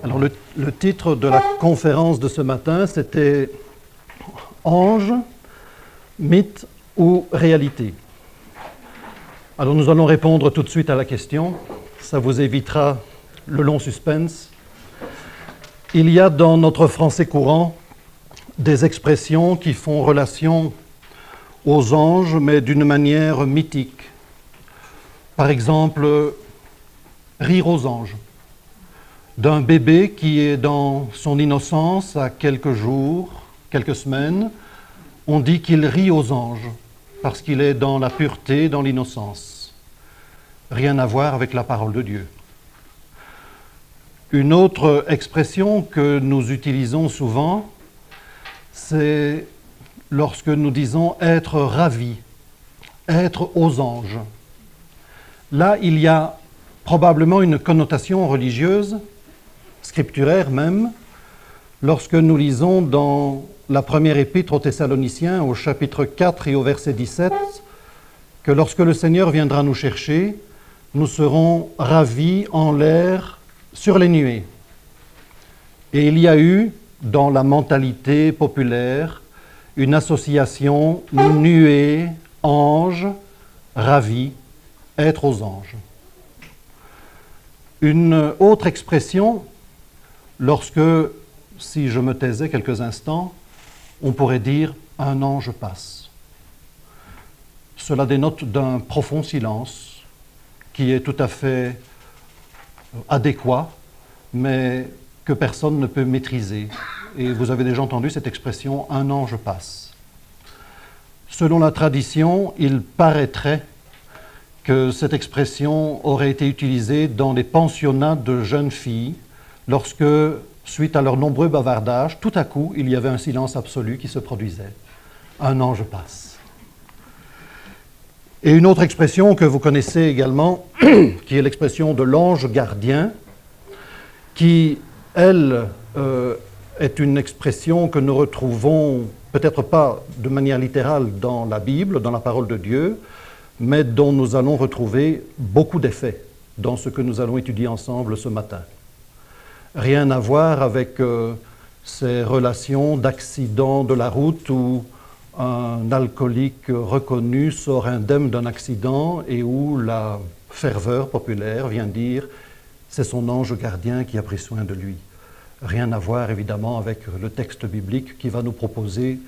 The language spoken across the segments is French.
Alors le titre de la conférence de ce matin, c'était « Ange, mythe ou réalité ?» Alors nous allons répondre tout de suite à la question, ça vous évitera le long suspense. Il y a dans notre français courant des expressions qui font relation aux anges, mais d'une manière mythique. Par exemple, rire aux anges. D'un bébé qui est dans son innocence à quelques jours, quelques semaines, on dit qu'il rit aux anges parce qu'il est dans la pureté, dans l'innocence. Rien à voir avec la parole de Dieu. Une autre expression que nous utilisons souvent, c'est lorsque nous disons être ravi, être aux anges. Là, il y a probablement une connotation religieuse, scripturaire même, lorsque nous lisons dans la première épître aux Thessaloniciens, au chapitre 4 et au verset 17, que lorsque le Seigneur viendra nous chercher, nous serons ravis en l'air sur les nuées. Et il y a eu, dans la mentalité populaire, une association nuée, ange, ravi, être aux anges. Une autre expression, lorsque, si je me taisais quelques instants, on pourrait dire « un ange passe ». Cela dénote d'un profond silence qui est tout à fait adéquat, mais que personne ne peut maîtriser. Et vous avez déjà entendu cette expression « un ange passe ». Selon la tradition, il paraîtrait que cette expression aurait été utilisée dans les pensionnats de jeunes filles lorsque, suite à leurs nombreux bavardages, tout à coup, il y avait un silence absolu qui se produisait. Un ange passe. Et une autre expression que vous connaissez également, qui est l'expression de l'ange gardien, qui, elle, est une expression que nous retrouvons peut-être pas de manière littérale dans la Bible, dans la parole de Dieu, mais dont nous allons retrouver beaucoup d'effets dans ce que nous allons étudier ensemble ce matin. Rien à voir avec ces relations d'accident de la route où un alcoolique reconnu sort indemne d'un accident et où la ferveur populaire vient dire « c'est son ange gardien qui a pris soin de lui ». Rien à voir évidemment avec le texte biblique qui va nous proposer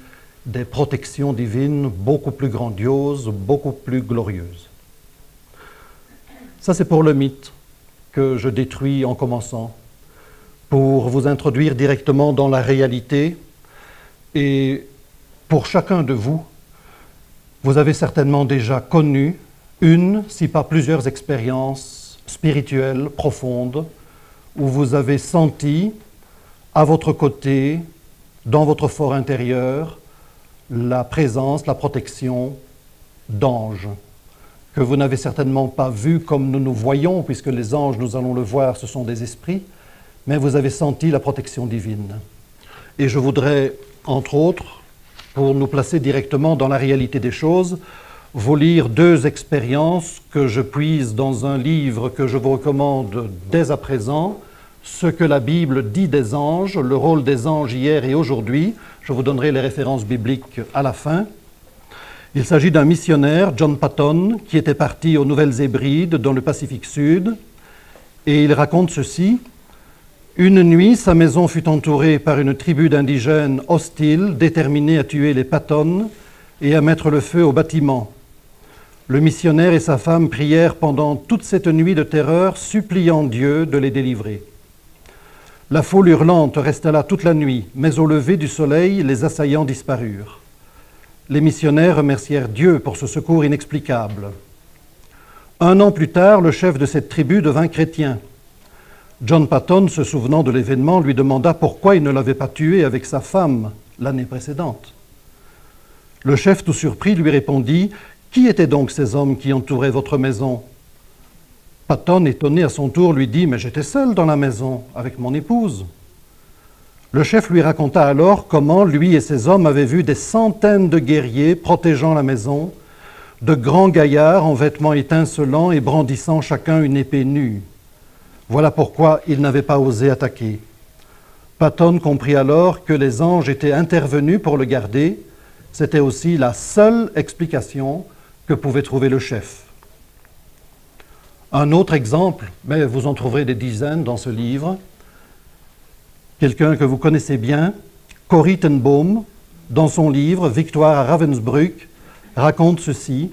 des protections divines beaucoup plus grandioses, beaucoup plus glorieuses. Ça, c'est pour le mythe que je détruis en commençant, pour vous introduire directement dans la réalité. Et pour chacun de vous, vous avez certainement déjà connu une, si pas plusieurs expériences spirituelles profondes, où vous avez senti à votre côté, dans votre fort intérieur, la présence, la protection d'anges, que vous n'avez certainement pas vu comme nous nous voyons, puisque les anges, nous allons le voir, ce sont des esprits, mais vous avez senti la protection divine. Et je voudrais, entre autres, pour nous placer directement dans la réalité des choses, vous lire deux expériences que je puise dans un livre que je vous recommande dès à présent, Ce que la Bible dit des anges, le rôle des anges hier et aujourd'hui. Je vous donnerai les références bibliques à la fin. Il s'agit d'un missionnaire, John Paton, qui était parti aux Nouvelles-Hébrides, dans le Pacifique Sud, et il raconte ceci. « Une nuit, sa maison fut entourée par une tribu d'indigènes hostiles, déterminés à tuer les Patons et à mettre le feu aux bâtiments. Le missionnaire et sa femme prièrent pendant toute cette nuit de terreur, suppliant Dieu de les délivrer. La foule hurlante resta là toute la nuit, mais au lever du soleil, les assaillants disparurent. Les missionnaires remercièrent Dieu pour ce secours inexplicable. 1 an plus tard, le chef de cette tribu devint chrétien. John Paton, se souvenant de l'événement, lui demanda pourquoi il ne l'avait pas tué avec sa femme l'année précédente. Le chef, tout surpris, lui répondit « Qui étaient donc ces hommes qui entouraient votre maison ?» Paton, étonné à son tour, lui dit « Mais j'étais seul dans la maison, avec mon épouse. » Le chef lui raconta alors comment lui et ses hommes avaient vu des centaines de guerriers protégeant la maison, de grands gaillards en vêtements étincelants et brandissant chacun une épée nue. Voilà pourquoi il n'avait pas osé attaquer. Patton comprit alors que les anges étaient intervenus pour le garder. C'était aussi la seule explication que pouvait trouver le chef. Un autre exemple, mais vous en trouverez des dizaines dans ce livre, quelqu'un que vous connaissez bien, Corrie ten Boom, dans son livre « Victoire à Ravensbrück », raconte ceci.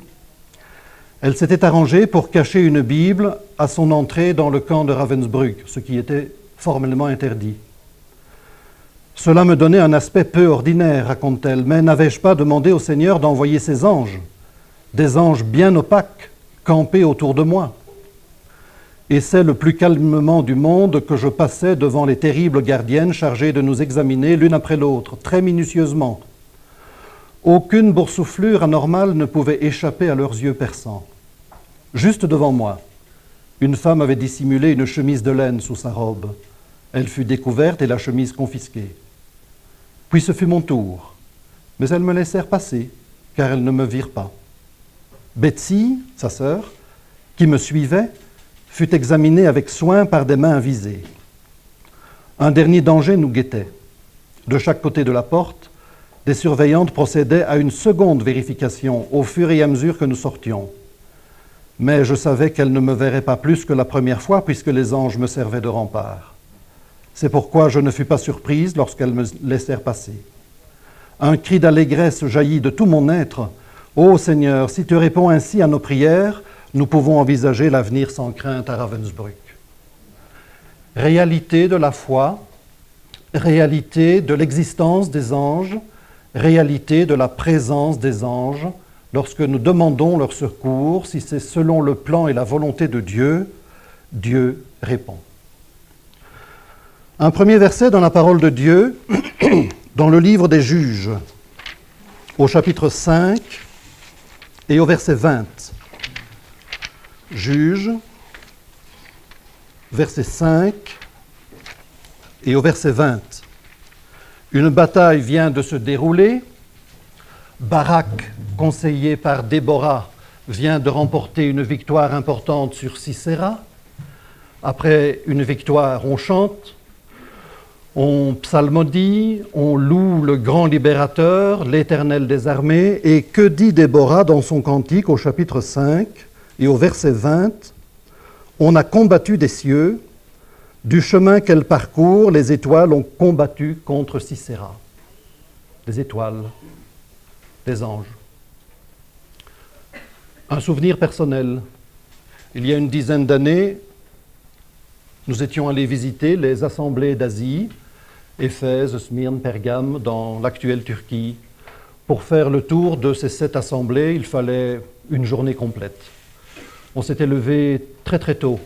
Elle s'était arrangée pour cacher une Bible à son entrée dans le camp de Ravensbrück, ce qui était formellement interdit. Cela me donnait un aspect peu ordinaire, raconte-t-elle, mais n'avais-je pas demandé au Seigneur d'envoyer ses anges, des anges bien opaques, campés autour de moi? Et c'est le plus calmement du monde que je passais devant les terribles gardiennes chargées de nous examiner l'une après l'autre, très minutieusement. Aucune boursouflure anormale ne pouvait échapper à leurs yeux perçants. Juste devant moi, une femme avait dissimulé une chemise de laine sous sa robe. Elle fut découverte et la chemise confisquée. Puis ce fut mon tour, mais elles me laissèrent passer, car elles ne me virent pas. Betsy, sa sœur, qui me suivait, fut examinée avec soin par des mains avisées. Un dernier danger nous guettait. De chaque côté de la porte, des surveillantes procédaient à une seconde vérification au fur et à mesure que nous sortions. Mais je savais qu'elles ne me verraient pas plus que la première fois, puisque les anges me servaient de rempart. C'est pourquoi je ne fus pas surprise lorsqu'elles me laissèrent passer. Un cri d'allégresse jaillit de tout mon être. « Ô Seigneur, si tu réponds ainsi à nos prières, nous pouvons envisager l'avenir sans crainte à Ravensbrück. » Réalité de la foi, réalité de l'existence des anges, réalité de la présence des anges, lorsque nous demandons leur secours, si c'est selon le plan et la volonté de Dieu, Dieu répond. Un premier verset dans la parole de Dieu, dans le livre des Juges, au chapitre 5 et au verset 20. Juges, verset 5 et au verset 20. Une bataille vient de se dérouler. Barak, conseillé par Déborah, vient de remporter une victoire importante sur Sisera. Après une victoire, on chante, on psalmodie, on loue le grand libérateur, l'Éternel des armées. Et que dit Déborah dans son cantique au chapitre 5 et au verset 20 ? On a combattu des cieux, du chemin qu'elle parcourt, les étoiles ont combattu contre Sisera. Des étoiles, des anges. Un souvenir personnel. Il y a une dizaine d'années, nous étions allés visiter les assemblées d'Asie, Éphèse, Smyrne, Pergame, dans l'actuelle Turquie. Pour faire le tour de ces 7 assemblées, il fallait une journée complète. On s'était levé très très tôt,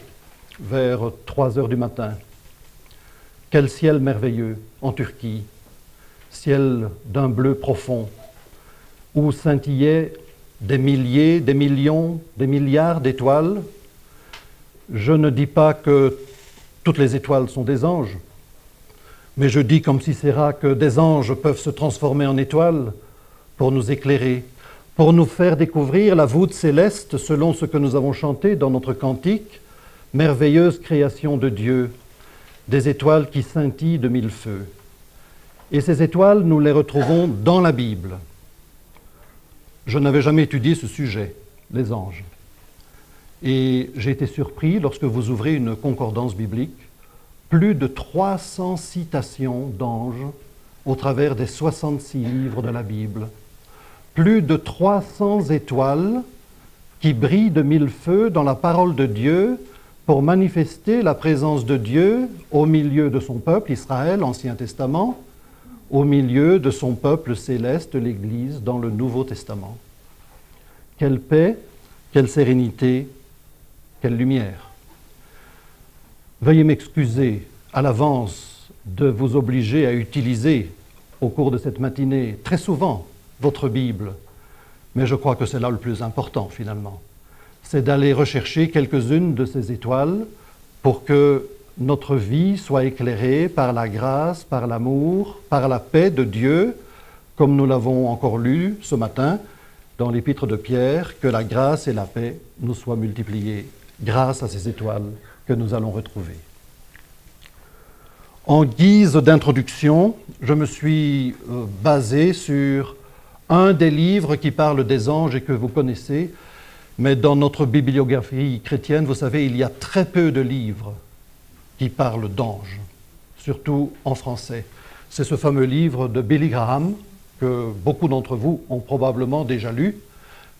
vers 3 heures du matin. Quel ciel merveilleux en Turquie, ciel d'un bleu profond, où scintillaient des milliers, des millions, des milliards d'étoiles. Je ne dis pas que toutes les étoiles sont des anges, mais je dis comme Sisera que des anges peuvent se transformer en étoiles pour nous éclairer, pour nous faire découvrir la voûte céleste selon ce que nous avons chanté dans notre cantique, merveilleuse création de Dieu, des étoiles qui scintillent de 1000 feux. Et ces étoiles, nous les retrouvons dans la Bible. Je n'avais jamais étudié ce sujet, les anges. Et j'ai été surpris lorsque vous ouvrez une concordance biblique, plus de 300 citations d'anges au travers des 66 livres de la Bible. Plus de 300 étoiles qui brillent de 1000 feux dans la parole de Dieu pour manifester la présence de Dieu au milieu de son peuple, Israël, Ancien Testament, au milieu de son peuple céleste, l'Église, dans le Nouveau Testament. Quelle paix, quelle sérénité, quelle lumière. Veuillez m'excuser à l'avance de vous obliger à utiliser au cours de cette matinée très souvent votre Bible, mais je crois que c'est là le plus important finalement. C'est d'aller rechercher quelques-unes de ces étoiles pour que notre vie soit éclairée par la grâce, par l'amour, par la paix de Dieu, comme nous l'avons encore lu ce matin dans l'épître de Pierre, que la grâce et la paix nous soient multipliées grâce à ces étoiles que nous allons retrouver. En guise d'introduction, je me suis basé sur un des livres qui parle des anges et que vous connaissez, mais dans notre bibliographie chrétienne, vous savez, il y a très peu de livres qui parlent d'anges, surtout en français. C'est ce fameux livre de Billy Graham, que beaucoup d'entre vous ont probablement déjà lu.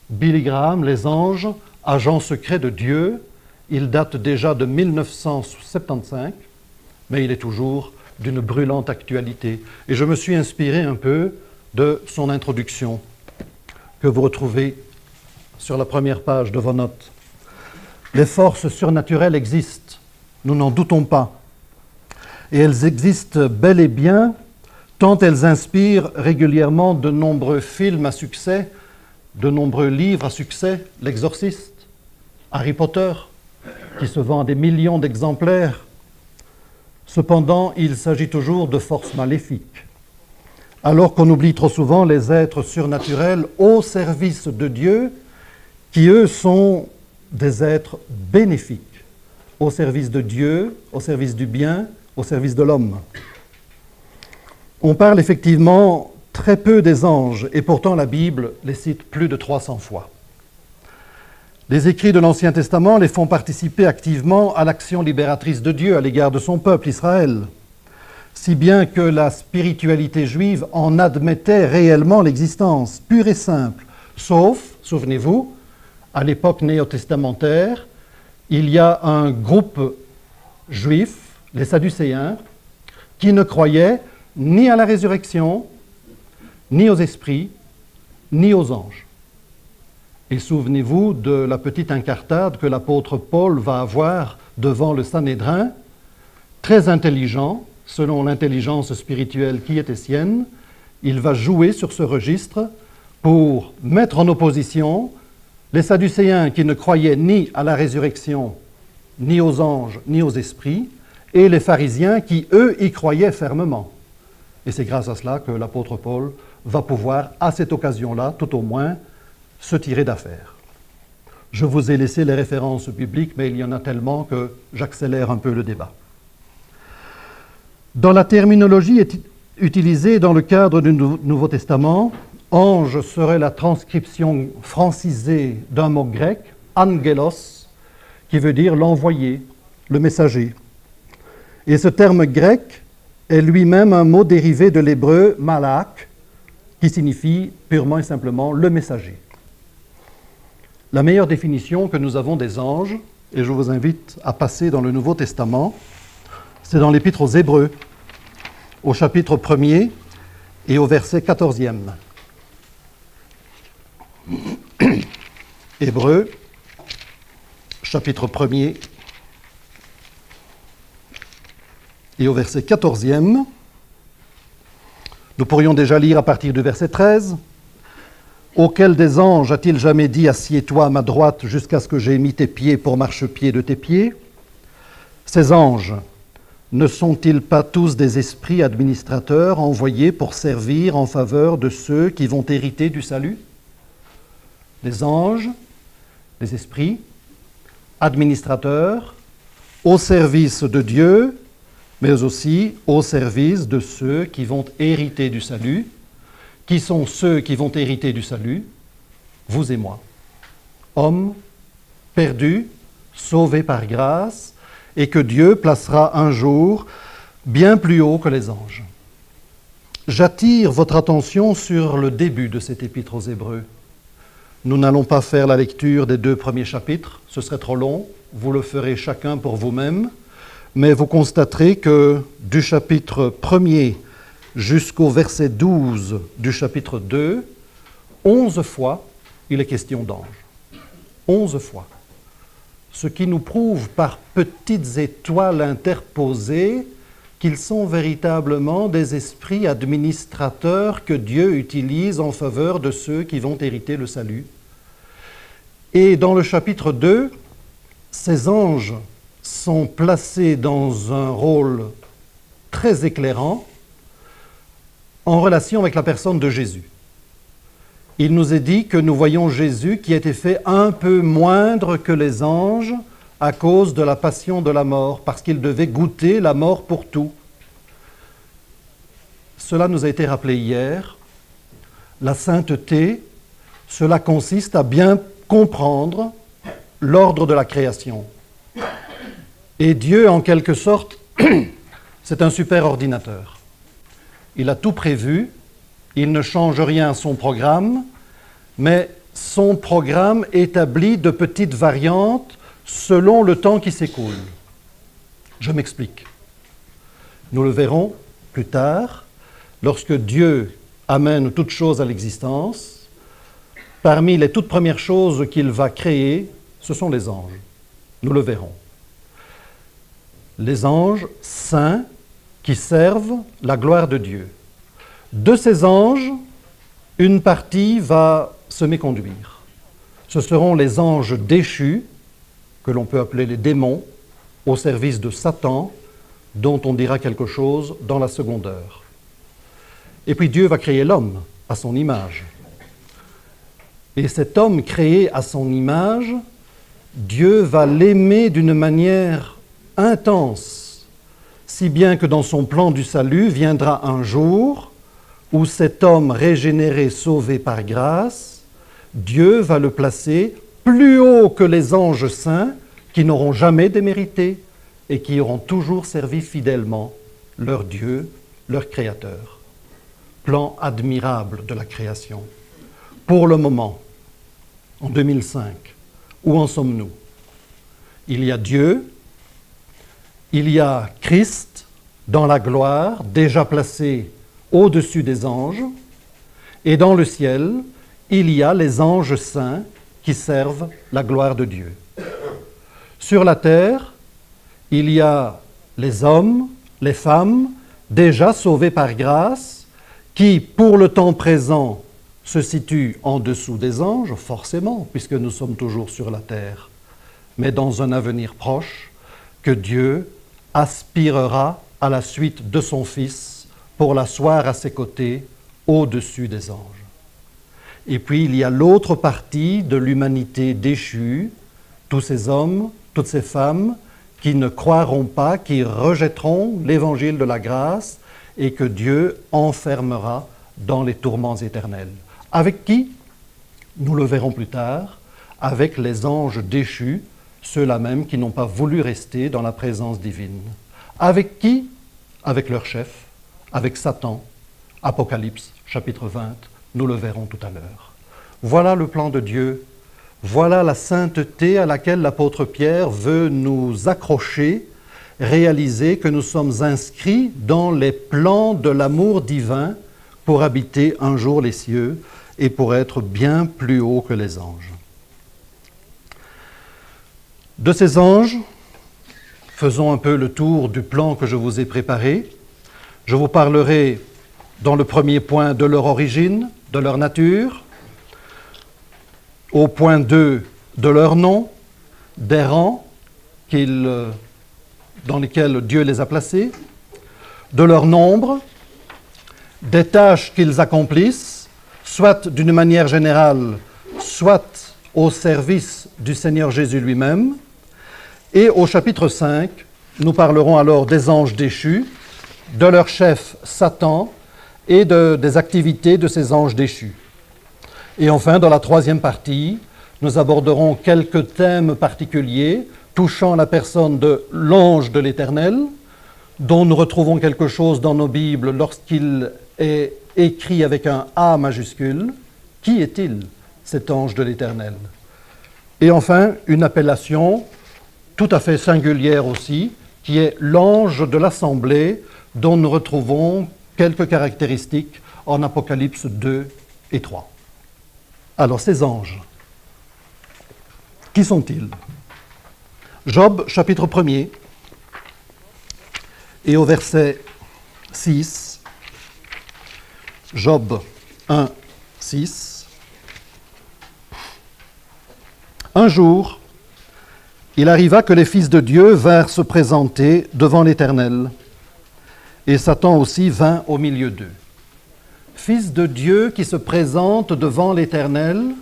Billy Graham, Les anges, agents secrets de Dieu. Il date déjà de 1975, mais il est toujours d'une brûlante actualité. Et je me suis inspiré un peu de son introduction, que vous retrouvez sur la première page de vos notes. Les forces surnaturelles existent, nous n'en doutons pas. Et elles existent bel et bien, tant elles inspirent régulièrement de nombreux films à succès, de nombreux livres à succès, L'Exorciste, Harry Potter, qui se vend à des millions d'exemplaires. Cependant, il s'agit toujours de forces maléfiques. Alors qu'on oublie trop souvent les êtres surnaturels au service de Dieu, qui eux sont des êtres bénéfiques, au service de Dieu, au service du bien, au service de l'homme. On parle effectivement très peu des anges, et pourtant la Bible les cite plus de 300 fois. Les écrits de l'Ancien Testament les font participer activement à l'action libératrice de Dieu à l'égard de son peuple Israël, si bien que la spiritualité juive en admettait réellement l'existence, pure et simple, sauf, souvenez-vous, à l'époque néo-testamentaire, il y a un groupe juif, les Sadducéens, qui ne croyaient ni à la résurrection, ni aux esprits, ni aux anges. Et souvenez-vous de la petite incartade que l'apôtre Paul va avoir devant le Sanhédrin, très intelligent, selon l'intelligence spirituelle qui était sienne. Il va jouer sur ce registre pour mettre en opposition les Sadducéens qui ne croyaient ni à la résurrection, ni aux anges, ni aux esprits, et les pharisiens qui, eux, y croyaient fermement. Et c'est grâce à cela que l'apôtre Paul va pouvoir, à cette occasion-là, tout au moins, se tirer d'affaire. Je vous ai laissé les références bibliques, mais il y en a tellement que j'accélère un peu le débat. Dans la terminologie utilisée dans le cadre du Nouveau Testament, ange serait la transcription francisée d'un mot grec, angelos, qui veut dire l'envoyé, le messager. Et ce terme grec est lui-même un mot dérivé de l'hébreu malak, qui signifie purement et simplement le messager. La meilleure définition que nous avons des anges, et je vous invite à passer dans le Nouveau Testament, c'est dans l'Épître aux Hébreux, au chapitre 1er et au verset 14e. Hébreux, chapitre 1er et au verset 14e. Nous pourrions déjà lire à partir du verset 13. « Auquel des anges a-t-il jamais dit « Assieds-toi à ma droite jusqu'à ce que j'aie mis tes pieds pour marchepied de tes pieds » Ces anges ne sont-ils pas tous des esprits administrateurs envoyés pour servir en faveur de ceux qui vont hériter du salut? Les anges, les esprits, administrateurs, au service de Dieu, mais aussi au service de ceux qui vont hériter du salut. Qui sont ceux qui vont hériter du salut? Vous et moi. Hommes perdus, sauvés par grâce, et que Dieu placera un jour bien plus haut que les anges. J'attire votre attention sur le début de cet épître aux Hébreux. Nous n'allons pas faire la lecture des 2 premiers chapitres, ce serait trop long, vous le ferez chacun pour vous-même, mais vous constaterez que du chapitre 1er jusqu'au verset 12 du chapitre 2, 11 fois, il est question d'anges. 11 fois. Ce qui nous prouve par petites étoiles interposées qu'ils sont véritablement des esprits administrateurs que Dieu utilise en faveur de ceux qui vont hériter le salut. Et dans le chapitre 2, ces anges sont placés dans un rôle très éclairant en relation avec la personne de Jésus. Il nous est dit que nous voyons Jésus qui a été fait un peu moindre que les anges à cause de la passion de la mort, parce qu'il devait goûter la mort pour tout. Cela nous a été rappelé hier. La sainteté, cela consiste à bien comprendre l'ordre de la création. Et Dieu, en quelque sorte, c'est un super ordinateur. Il a tout prévu, il ne change rien à son programme, mais son programme établit de petites variantes selon le temps qui s'écoule. Je m'explique. Nous le verrons plus tard, lorsque Dieu amène toutes choses à l'existence, parmi les toutes premières choses qu'il va créer, ce sont les anges. Nous le verrons. Les anges saints qui servent la gloire de Dieu. De ces anges, une partie va se méconduire. Ce seront les anges déchus, que l'on peut appeler les démons, au service de Satan, dont on dira quelque chose dans la seconde heure. Et puis Dieu va créer l'homme à son image. Et cet homme créé à son image, Dieu va l'aimer d'une manière intense, si bien que dans son plan du salut viendra un jour où cet homme régénéré, sauvé par grâce, Dieu va le placer plus haut que les anges saints qui n'auront jamais démérité et qui auront toujours servi fidèlement leur Dieu, leur Créateur. Plan admirable de la création. Pour le moment, en 2005, où en sommes-nous? Il y a Dieu, il y a Christ dans la gloire, déjà placé au-dessus des anges, et dans le ciel, il y a les anges saints qui servent la gloire de Dieu. Sur la terre, il y a les hommes, les femmes, déjà sauvés par grâce, qui, pour le temps présent, se situent en dessous des anges, forcément, puisque nous sommes toujours sur la terre, mais dans un avenir proche, que Dieu aspirera à la suite de son Fils pour l'asseoir à ses côtés au-dessus des anges. Et puis il y a l'autre partie de l'humanité déchue, tous ces hommes, toutes ces femmes qui ne croiront pas, qui rejetteront l'évangile de la grâce et que Dieu enfermera dans les tourments éternels. Avec qui? Nous le verrons plus tard, avec les anges déchus, ceux-là même qui n'ont pas voulu rester dans la présence divine. Avec qui? Avec leur chef, avec Satan. Apocalypse, chapitre 20, nous le verrons tout à l'heure. Voilà le plan de Dieu. Voilà la sainteté à laquelle l'apôtre Pierre veut nous accrocher, réaliser que nous sommes inscrits dans les plans de l'amour divin pour habiter un jour les cieux et pour être bien plus haut que les anges. De ces anges, faisons un peu le tour du plan que je vous ai préparé. Je vous parlerai dans le premier point de leur origine, de leur nature, au point 2 de leur nom, des rangs dans lesquels Dieu les a placés, de leur nombre, des tâches qu'ils accomplissent, soit d'une manière générale, soit au service du Seigneur Jésus lui-même. Et au chapitre 5, nous parlerons alors des anges déchus, de leur chef Satan et des activités de ces anges déchus. Et enfin, dans la troisième partie, nous aborderons quelques thèmes particuliers touchant la personne de l'ange de l'Éternel, dont nous retrouvons quelque chose dans nos Bibles lorsqu'il est écrit avec un A majuscule. Qui est-il, cet ange de l'Éternel? Et enfin, une appellation tout à fait singulière aussi, qui est l'ange de l'assemblée, dont nous retrouvons quelques caractéristiques en Apocalypse 2 et 3. Alors, ces anges, qui sont-ils? Job, chapitre 1er, et au verset 6, Job 1, 6. Un jour, il arriva que les fils de Dieu vinrent se présenter devant l'Éternel, et Satan aussi vint au milieu d'eux. Fils de Dieu qui se présentent devant l'Éternel,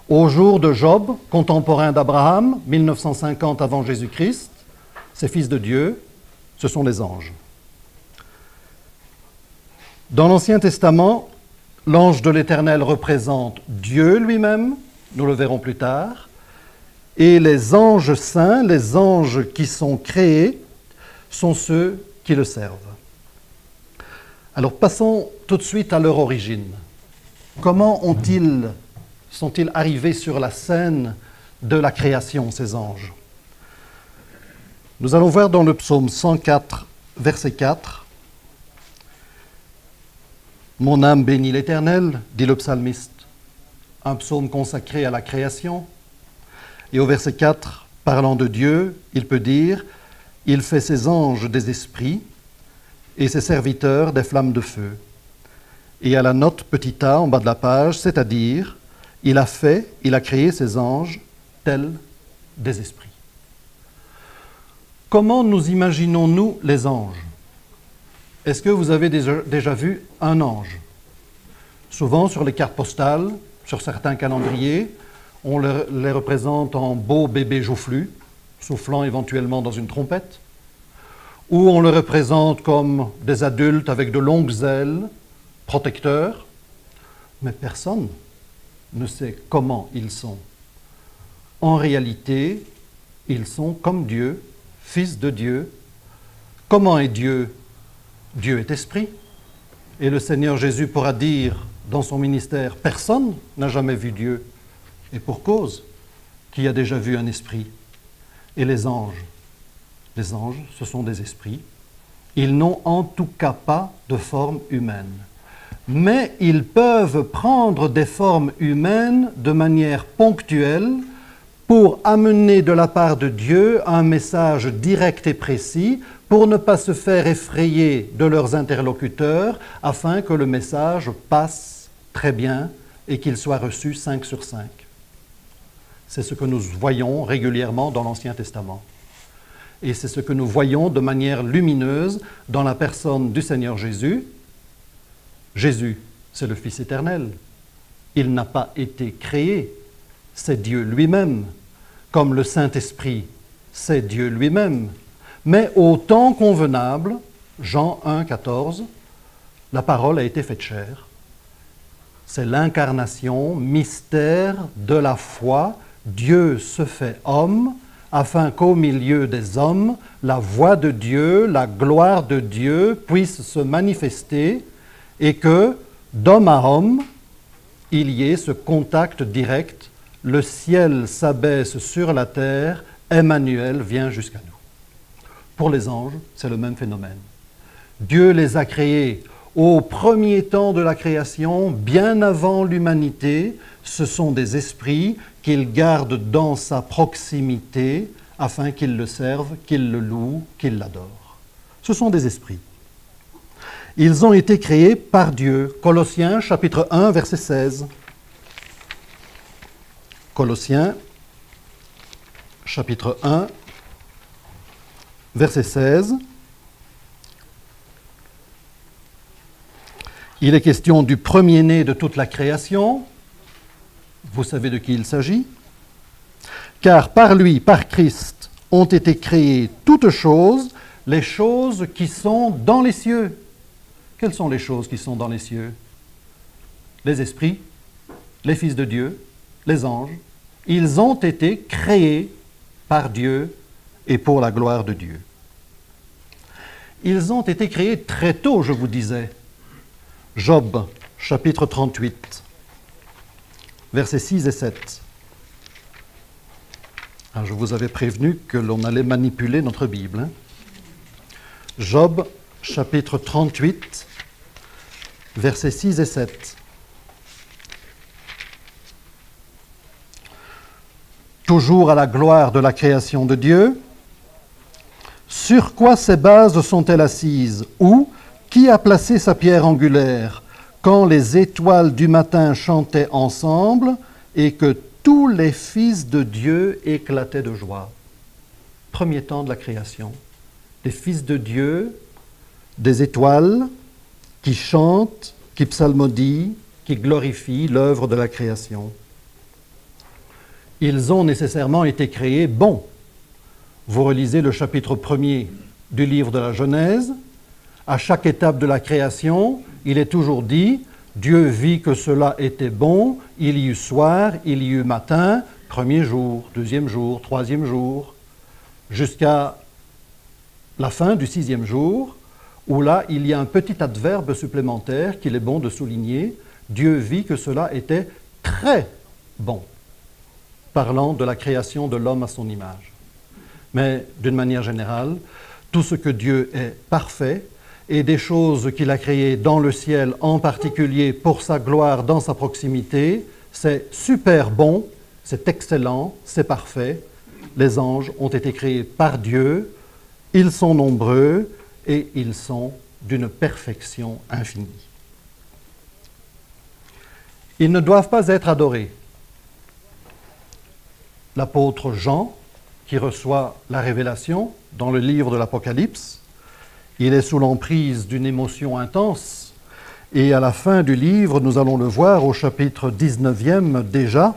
Au jour de Job, contemporain d'Abraham, 1950 avant Jésus-Christ, ces fils de Dieu, ce sont les anges. Dans l'Ancien Testament, l'ange de l'Éternel représente Dieu lui-même, nous le verrons plus tard, et les anges saints, les anges qui sont créés, sont ceux qui le servent. Alors passons tout de suite à leur origine. Comment sont-ils arrivés sur la scène de la création, ces anges? Nous allons voir dans le psaume 104, verset 4. « Mon âme bénit l'Éternel », dit le psalmiste, un psaume consacré à la création. Et au verset 4, parlant de Dieu, il peut dire « Il fait ses anges des esprits et ses serviteurs des flammes de feu ». Et à la note petit a en bas de la page, c'est-à-dire « Il a créé ses anges tels des esprits ». Comment nous imaginons-nous les anges? Est-ce que vous avez déjà vu un ange? Souvent sur les cartes postales, sur certains calendriers, on les représente en beau bébé joufflu, soufflant éventuellement dans une trompette, ou on le représente comme des adultes avec de longues ailes, protecteurs, mais personne ne sait comment ils sont. En réalité, ils sont comme Dieu, fils de Dieu. Comment est Dieu? Dieu est esprit. Et le Seigneur Jésus pourra dire dans son ministère, personne n'a jamais vu Dieu. Et pour cause, qui a déjà vu un esprit? Et les anges, ce sont des esprits. Ils n'ont en tout cas pas de forme humaine. Mais ils peuvent prendre des formes humaines de manière ponctuelle pour amener de la part de Dieu un message direct et précis pour ne pas se faire effrayer de leurs interlocuteurs afin que le message passe très bien et qu'il soit reçu 5 sur 5. C'est ce que nous voyons régulièrement dans l'Ancien Testament. Et c'est ce que nous voyons de manière lumineuse dans la personne du Seigneur Jésus. Jésus, c'est le Fils éternel. Il n'a pas été créé, c'est Dieu lui-même. Comme le Saint-Esprit, c'est Dieu lui-même. Mais au temps convenable, Jean 1, 14, la parole a été faite chair. C'est l'incarnation, mystère de la foi. Dieu se fait homme, afin qu'au milieu des hommes, la voix de Dieu, la gloire de Dieu puisse se manifester et que, d'homme à homme, il y ait ce contact direct. Le ciel s'abaisse sur la terre, Emmanuel vient jusqu'à nous. Pour les anges, c'est le même phénomène. Dieu les a créés au premier temps de la création, bien avant l'humanité. Ce sont des esprits qu'il garde dans sa proximité afin qu'ils le servent, qu'ils le louent, qu'ils l'adorent. Ce sont des esprits. Ils ont été créés par Dieu. Colossiens chapitre 1, verset 16. Colossiens chapitre 1, verset 16. Il est question du premier-né de toute la création. Vous savez de qui il s'agit? Car par lui, par Christ, ont été créées toutes choses, les choses qui sont dans les cieux. Quelles sont les choses qui sont dans les cieux? Les esprits, les fils de Dieu, les anges. Ils ont été créés par Dieu et pour la gloire de Dieu. Ils ont été créés très tôt, je vous disais. Job, chapitre 38, versets 6 et 7. Alors, je vous avais prévenu que l'on allait manipuler notre Bible. Hein? Job, chapitre 38, versets 6 et 7. Toujours à la gloire de la création de Dieu, sur quoi ces bases sont-elles assises? Ou qui a placé sa pierre angulaire? Quand les étoiles du matin chantaient ensemble et que tous les fils de Dieu éclataient de joie. Premier temps de la création. Des fils de Dieu, des étoiles qui chantent, qui psalmodient, qui glorifient l'œuvre de la création. ils ont nécessairement été créés bons. Vous relisez le chapitre 1er du livre de la Genèse. À chaque étape de la création, il est toujours dit « Dieu vit que cela était bon, il y eut soir, il y eut matin, premier jour, deuxième jour, troisième jour, jusqu'à la fin du 6e jour, où là, il y a un petit adverbe supplémentaire qu'il est bon de souligner. Dieu vit que cela était très bon, parlant de la création de l'homme à son image. Mais d'une manière générale, tout ce que Dieu est parfait, et des choses qu'il a créées dans le ciel, en particulier pour sa gloire, dans sa proximité, c'est super bon, c'est excellent, c'est parfait. Les anges ont été créés par Dieu, ils sont nombreux et ils sont d'une perfection infinie. Ils ne doivent pas être adorés. L'apôtre Jean, qui reçoit la révélation dans le livre de l'Apocalypse, il est sous l'emprise d'une émotion intense, et à la fin du livre, nous allons le voir au chapitre 19e déjà,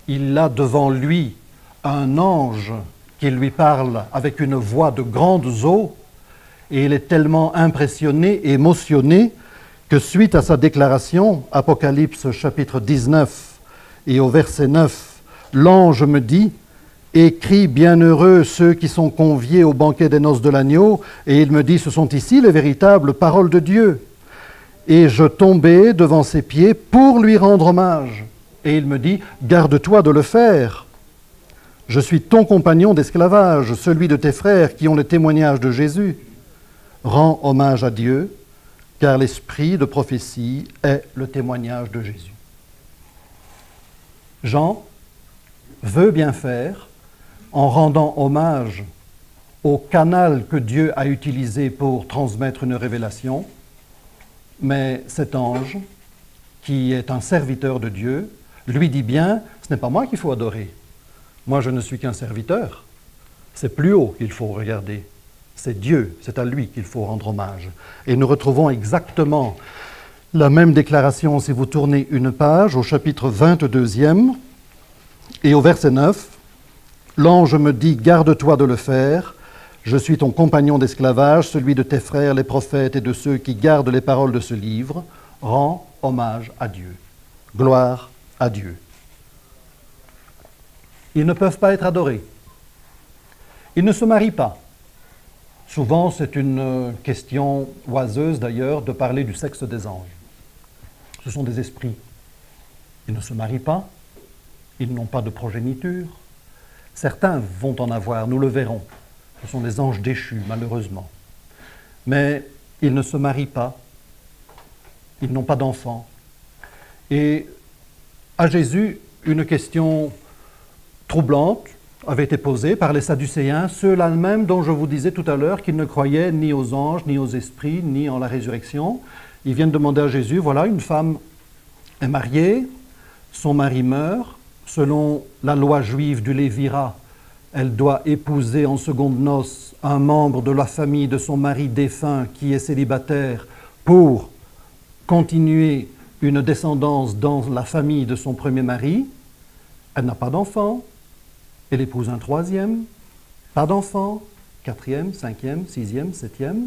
il a devant lui un ange qui lui parle avec une voix de grandes eaux, et il est tellement impressionné, émotionné, que suite à sa déclaration, Apocalypse chapitre 19 et au verset 9, l'ange me dit « Écris bienheureux ceux qui sont conviés au banquet des noces de l'agneau » et il me dit « Ce sont ici les véritables paroles de Dieu ». Et je tombai devant ses pieds pour lui rendre hommage. Et il me dit « Garde-toi de le faire. Je suis ton compagnon d'esclavage, celui de tes frères qui ont le témoignage de Jésus. Rends hommage à Dieu, car l'esprit de prophétie est le témoignage de Jésus. » Jean veut bien faire en rendant hommage au canal que Dieu a utilisé pour transmettre une révélation, mais cet ange, qui est un serviteur de Dieu, lui dit bien, ce n'est pas moi qu'il faut adorer. Moi, je ne suis qu'un serviteur. C'est plus haut qu'il faut regarder. C'est Dieu, c'est à lui qu'il faut rendre hommage. Et nous retrouvons exactement la même déclaration si vous tournez une page au chapitre 22e et au verset 9. L'ange me dit, garde-toi de le faire. Je suis ton compagnon d'esclavage, celui de tes frères, les prophètes et de ceux qui gardent les paroles de ce livre. Rends hommage à Dieu. Gloire à Dieu. Ils ne peuvent pas être adorés. Ils ne se marient pas. Souvent, c'est une question oiseuse d'ailleurs de parler du sexe des anges. Ce sont des esprits. Ils ne se marient pas. Ils n'ont pas de progéniture. Certains vont en avoir, nous le verrons. Ce sont des anges déchus, malheureusement. Mais ils ne se marient pas. Ils n'ont pas d'enfants. Et à Jésus, une question troublante avait été posée par les Sadducéens, ceux-là même dont je vous disais tout à l'heure qu'ils ne croyaient ni aux anges, ni aux esprits, ni en la résurrection. Ils viennent demander à Jésus, voilà, une femme est mariée, son mari meurt, selon la loi juive du Lévira, elle doit épouser en seconde noces un membre de la famille de son mari défunt qui est célibataire pour continuer une descendance dans la famille de son premier mari. Elle n'a pas d'enfant. Elle épouse un troisième. Pas d'enfant. Quatrième, cinquième, sixième, septième.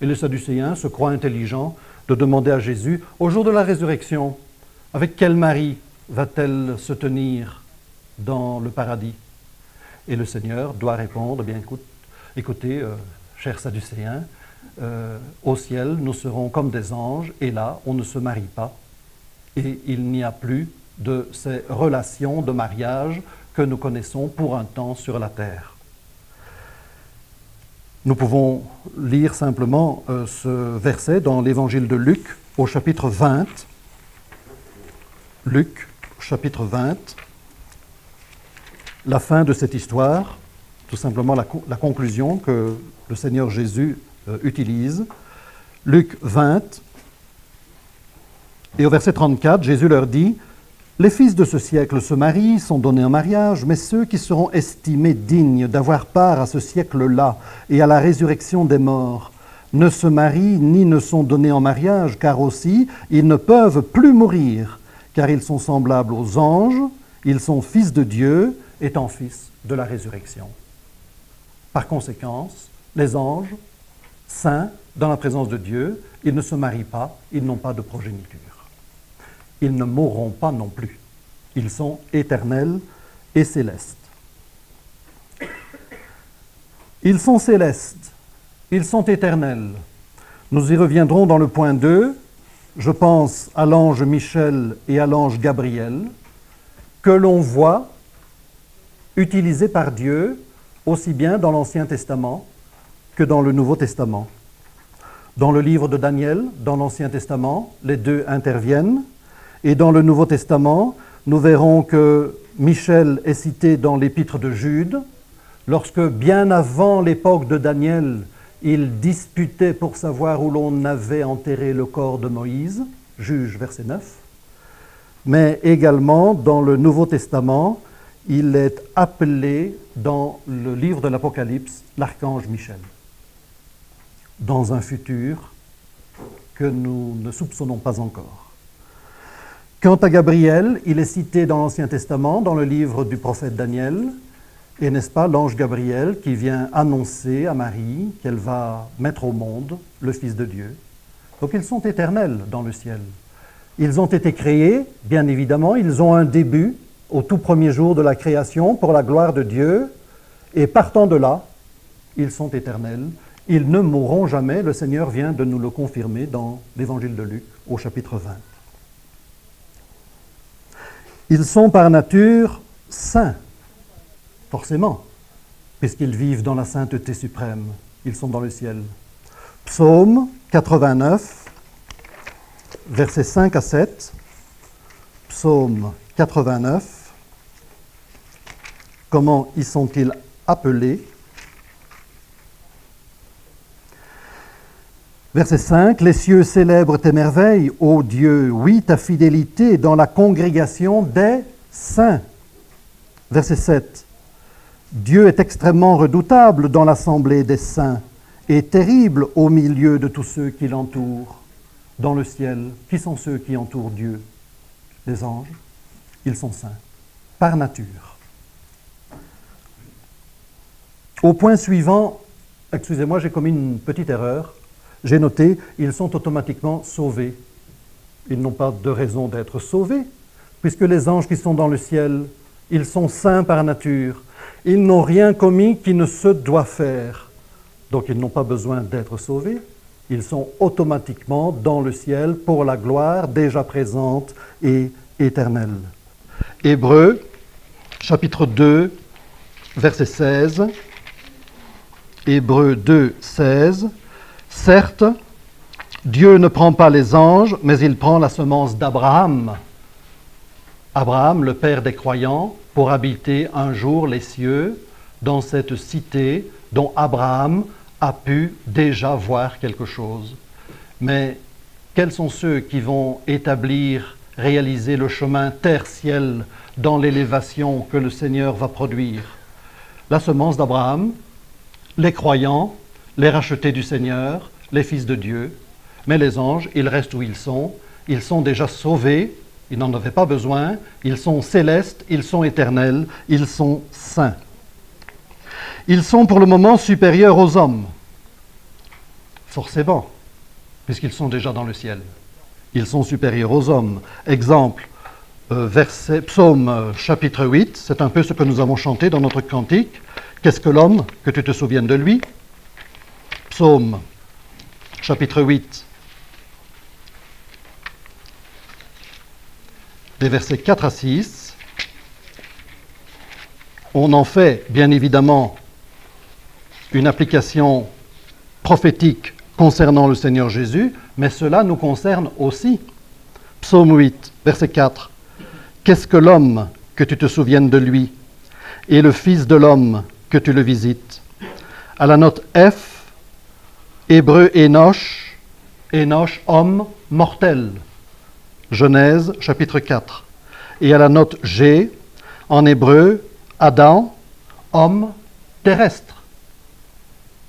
Et les Sadducéens se croient intelligents de demander à Jésus, au jour de la résurrection, avec quel mari va-t-elle se tenir dans le paradis? Et le Seigneur doit répondre, bien écoutez, chers Sadducéens, au ciel, nous serons comme des anges, et là, on ne se marie pas. Et il n'y a plus de ces relations de mariage que nous connaissons pour un temps sur la terre. Nous pouvons lire simplement ce verset dans l'évangile de Luc, au chapitre 20. Luc, chapitre 20. La fin de cette histoire, tout simplement la conclusion que le Seigneur Jésus utilise. Luc 20, et au verset 34, Jésus leur dit « Les fils de ce siècle se marient, sont donnés en mariage, mais ceux qui seront estimés dignes d'avoir part à ce siècle-là et à la résurrection des morts ne se marient ni ne sont donnés en mariage, car aussi ils ne peuvent plus mourir, car ils sont semblables aux anges, Ils sont fils de Dieu, étant fils de la résurrection. Par conséquent, les anges, saints, dans la présence de Dieu, ils ne se marient pas, ils n'ont pas de progéniture. Ils ne mourront pas non plus. Ils sont éternels et célestes. Ils sont célestes, ils sont éternels. Nous y reviendrons dans le point 2. Je pense à l'ange Michel et à l'ange Gabriel, que l'on voit utilisés par Dieu aussi bien dans l'Ancien Testament que dans le Nouveau Testament. Dans le livre de Daniel, dans l'Ancien Testament, les deux interviennent. Et dans le Nouveau Testament, nous verrons que Michel est cité dans l'Épître de Jude, lorsque, bien avant l'époque de Daniel, il disputait pour savoir où l'on avait enterré le corps de Moïse, Juge, verset 9. Mais également, dans le Nouveau Testament, il est appelé dans le livre de l'Apocalypse, l'archange Michel, dans un futur que nous ne soupçonnons pas encore. Quant à Gabriel, il est cité dans l'Ancien Testament, dans le livre du prophète Daniel, et n'est-ce pas l'ange Gabriel qui vient annoncer à Marie qu'elle va mettre au monde le Fils de Dieu. Donc ils sont éternels dans le ciel. Ils ont été créés, bien évidemment, ils ont un début au tout premier jour de la création pour la gloire de Dieu, et partant de là, ils sont éternels. Ils ne mourront jamais, le Seigneur vient de nous le confirmer dans l'Évangile de Luc au chapitre 20. Ils sont par nature saints, forcément, puisqu'ils vivent dans la sainteté suprême, ils sont dans le ciel. Psaume 89, versets 5 à 7. Psaume 89. Comment y sont-ils appelés? Verset 5, « Les cieux célèbrent tes merveilles, ô Dieu, oui, ta fidélité dans la congrégation des saints. » Verset 7, « Dieu est extrêmement redoutable dans l'assemblée des saints et terrible au milieu de tous ceux qui l'entourent. » Dans le ciel, qui sont ceux qui entourent Dieu? Les anges, ils sont saints, par nature. Au point suivant, excusez-moi, j'ai commis une petite erreur. J'ai noté, ils sont automatiquement sauvés. Ils n'ont pas de raison d'être sauvés, puisque les anges qui sont dans le ciel, ils sont saints par nature. Ils n'ont rien commis qui ne se doit faire. Donc ils n'ont pas besoin d'être sauvés. Ils sont automatiquement dans le ciel pour la gloire déjà présente et éternelle. Hébreux, chapitre 2, verset 16. Hébreux 2, 16. Certes, Dieu ne prend pas les anges, mais il prend la semence d'Abraham. Abraham, le père des croyants, pour habiter un jour les cieux dans cette cité dont Abraham a pu déjà voir quelque chose. Mais quels sont ceux qui vont établir, réaliser le chemin terre-ciel dans l'élévation que le Seigneur va produire? La semence d'Abraham, les croyants, les rachetés du Seigneur, les fils de Dieu. Mais les anges, ils restent où ils sont déjà sauvés, ils n'en avaient pas besoin, ils sont célestes, ils sont éternels, ils sont saints. Ils sont pour le moment supérieurs aux hommes, forcément, puisqu'ils sont déjà dans le ciel. Ils sont supérieurs aux hommes. Exemple, Psaume chapitre 8, c'est un peu ce que nous avons chanté dans notre cantique. Qu'est-ce que l'homme, que tu te souviennes de lui? Psaume chapitre 8, des versets 4 à 6. On en fait, bien évidemment, une application prophétique concernant le Seigneur Jésus, mais cela nous concerne aussi. Psaume 8, verset 4. « Qu'est-ce que l'homme, que tu te souviennes de lui, et le Fils de l'homme, que tu le visites ?» À la note F, hébreu Énoch, Énoch, homme mortel. Genèse, chapitre 4. Et à la note G, en hébreu, Adam, homme terrestre.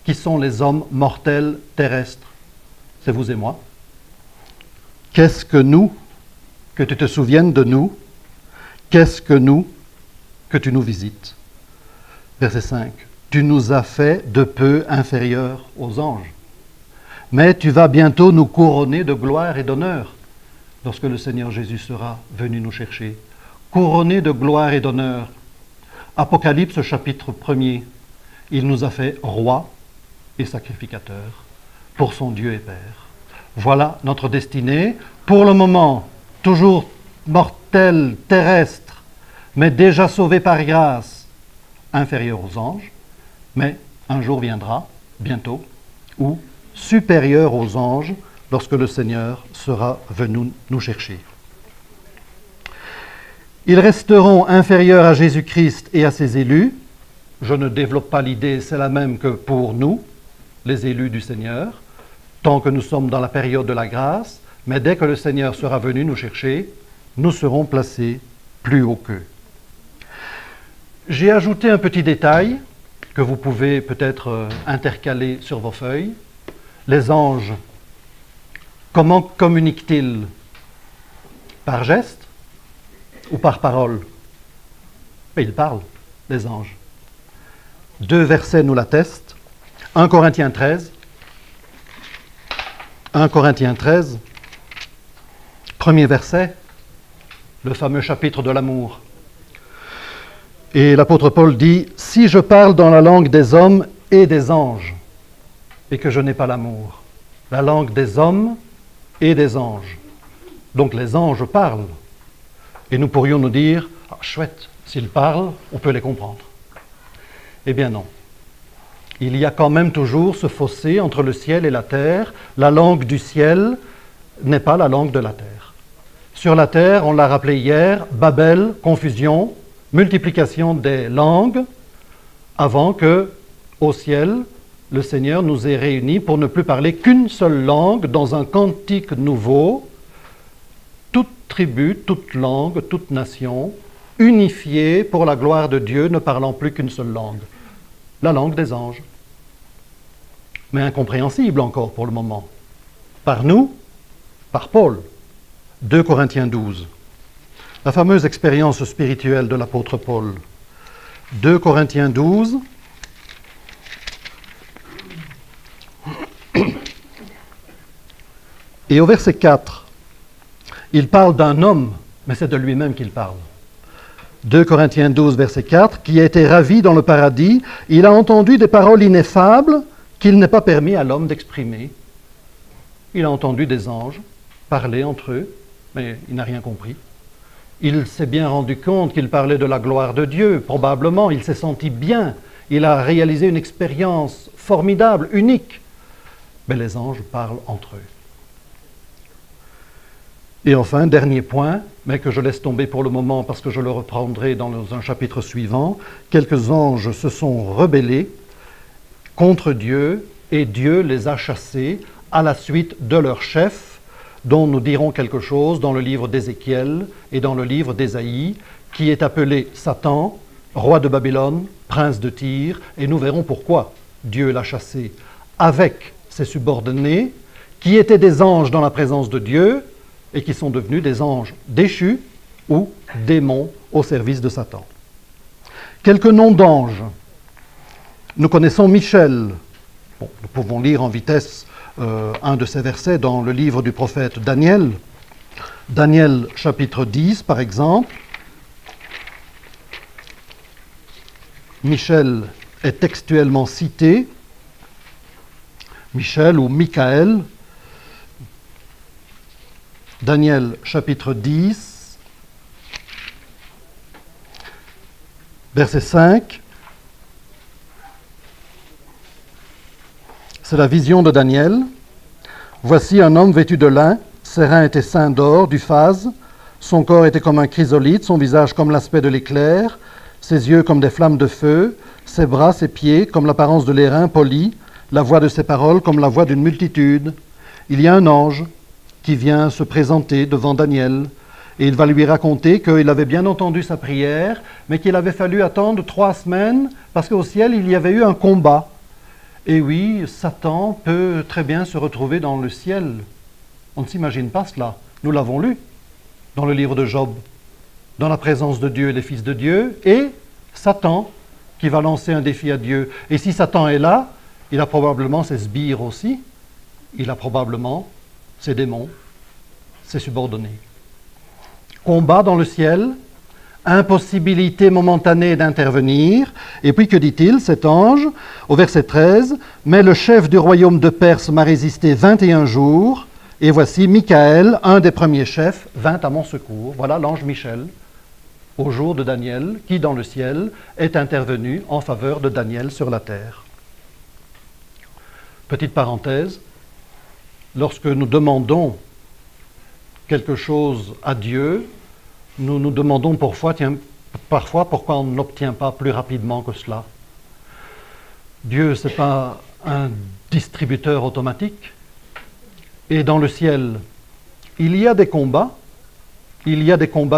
Qui sont les hommes mortels terrestres? C'est vous et moi. Qu'est-ce que nous, que tu te souviennes de nous? qu'est-ce que nous, que tu nous visites? Verset 5. Tu nous as fait de peu inférieurs aux anges. Mais tu vas bientôt nous couronner de gloire et d'honneur lorsque le Seigneur Jésus sera venu nous chercher. Couronné de gloire et d'honneur. Apocalypse chapitre 1er. Il nous a fait rois et sacrificateurs pour son Dieu et Père. Voilà notre destinée. Pour le moment, toujours mortelle, terrestre, mais déjà sauvée par grâce, inférieure aux anges. Mais un jour viendra, bientôt, où supérieur aux anges, lorsque le Seigneur sera venu nous chercher. Ils resteront inférieurs à Jésus-Christ et à ses élus. Je ne développe pas l'idée, c'est la même que pour nous, les élus du Seigneur, tant que nous sommes dans la période de la grâce, mais dès que le Seigneur sera venu nous chercher, nous serons placés plus haut qu'eux. J'ai ajouté un petit détail que vous pouvez peut-être intercaler sur vos feuilles. Les anges, comment communiquent-ils? Par geste ou par parole? Mais ils parlent, les anges. 2 versets nous l'attestent. 1 Corinthiens 13. 1 Corinthiens 13. Premier verset, le fameux chapitre de l'amour. Et l'apôtre Paul dit, « Si je parle dans la langue des hommes et des anges, et que je n'ai pas l'amour. » La langue des hommes et des anges. Donc les anges parlent. Et nous pourrions nous dire, « Ah, chouette, s'ils parlent, on peut les comprendre. » Eh bien non. Il y a quand même toujours ce fossé entre le ciel et la terre. La langue du ciel n'est pas la langue de la terre. Sur la terre, on l'a rappelé hier, Babel, confusion, multiplication des langues, avant que, au ciel, le Seigneur nous ait réunis pour ne plus parler qu'une seule langue dans un cantique nouveau, toute tribu, toute langue, toute nation, unifiée pour la gloire de Dieu, ne parlant plus qu'une seule langue, la langue des anges. Mais incompréhensible encore pour le moment. Par nous, par Paul. 2 Corinthiens 12. La fameuse expérience spirituelle de l'apôtre Paul. 2 Corinthiens 12. Et au verset 4, il parle d'un homme, mais c'est de lui-même qu'il parle. 2 Corinthiens 12, verset 4, qui a été ravi dans le paradis, il a entendu des paroles ineffables qu'il n'est pas permis à l'homme d'exprimer. Il a entendu des anges parler entre eux, mais il n'a rien compris. Il s'est bien rendu compte qu'il parlait de la gloire de Dieu, probablement, il s'est senti bien, il a réalisé une expérience formidable, unique. Mais les anges parlent entre eux. Et enfin, dernier point, mais que je laisse tomber pour le moment parce que je le reprendrai dans un chapitre suivant, quelques anges se sont rebellés contre Dieu et Dieu les a chassés à la suite de leur chef, dont nous dirons quelque chose dans le livre d'Ézéchiel et dans le livre d'Ésaïe, qui est appelé Satan, roi de Babylone, prince de Tyr, et nous verrons pourquoi Dieu l'a chassé avec ses subordonnés, qui étaient des anges dans la présence de Dieu, et qui sont devenus des anges déchus ou démons au service de Satan. Quelques noms d'anges. Nous connaissons Michel. Bon, nous pouvons lire en vitesse un de ces versets dans le livre du prophète Daniel. Daniel chapitre 10, par exemple. Michel est textuellement cité. Michel ou Michaël. Daniel chapitre 10, verset 5. C'est la vision de Daniel. Voici un homme vêtu de lin, ses reins étaient ceints d'or, du phase, son corps était comme un chrysolite, son visage comme l'aspect de l'éclair, ses yeux comme des flammes de feu, ses bras, ses pieds comme l'apparence de l'airain poli, la voix de ses paroles comme la voix d'une multitude. Il y a un ange qui vient se présenter devant Daniel, et il va lui raconter qu'il avait bien entendu sa prière, mais qu'il avait fallu attendre 3 semaines, parce qu'au ciel, il y avait eu un combat. Et oui, Satan peut très bien se retrouver dans le ciel. On ne s'imagine pas cela. Nous l'avons lu dans le livre de Job. dans la présence de Dieu et les fils de Dieu, et Satan qui va lancer un défi à Dieu. Et si Satan est là, il a probablement ses sbires aussi, il a probablement ses démons, ses subordonnés. Combat dans le ciel, impossibilité momentanée d'intervenir. Et puis que dit-il, cet ange, au verset 13, « Mais le chef du royaume de Perse m'a résisté 21 jours, et voici Michael, un des premiers chefs, vint à mon secours. » Voilà l'ange Michel, au jour de Daniel, qui dans le ciel est intervenu en faveur de Daniel sur la terre. Petite parenthèse, lorsque nous demandons quelque chose à Dieu, nous nous demandons parfois pourquoi on n'obtient pas plus rapidement que cela. Dieu, ce n'est pas un distributeur automatique. Et dans le ciel, il y a des combats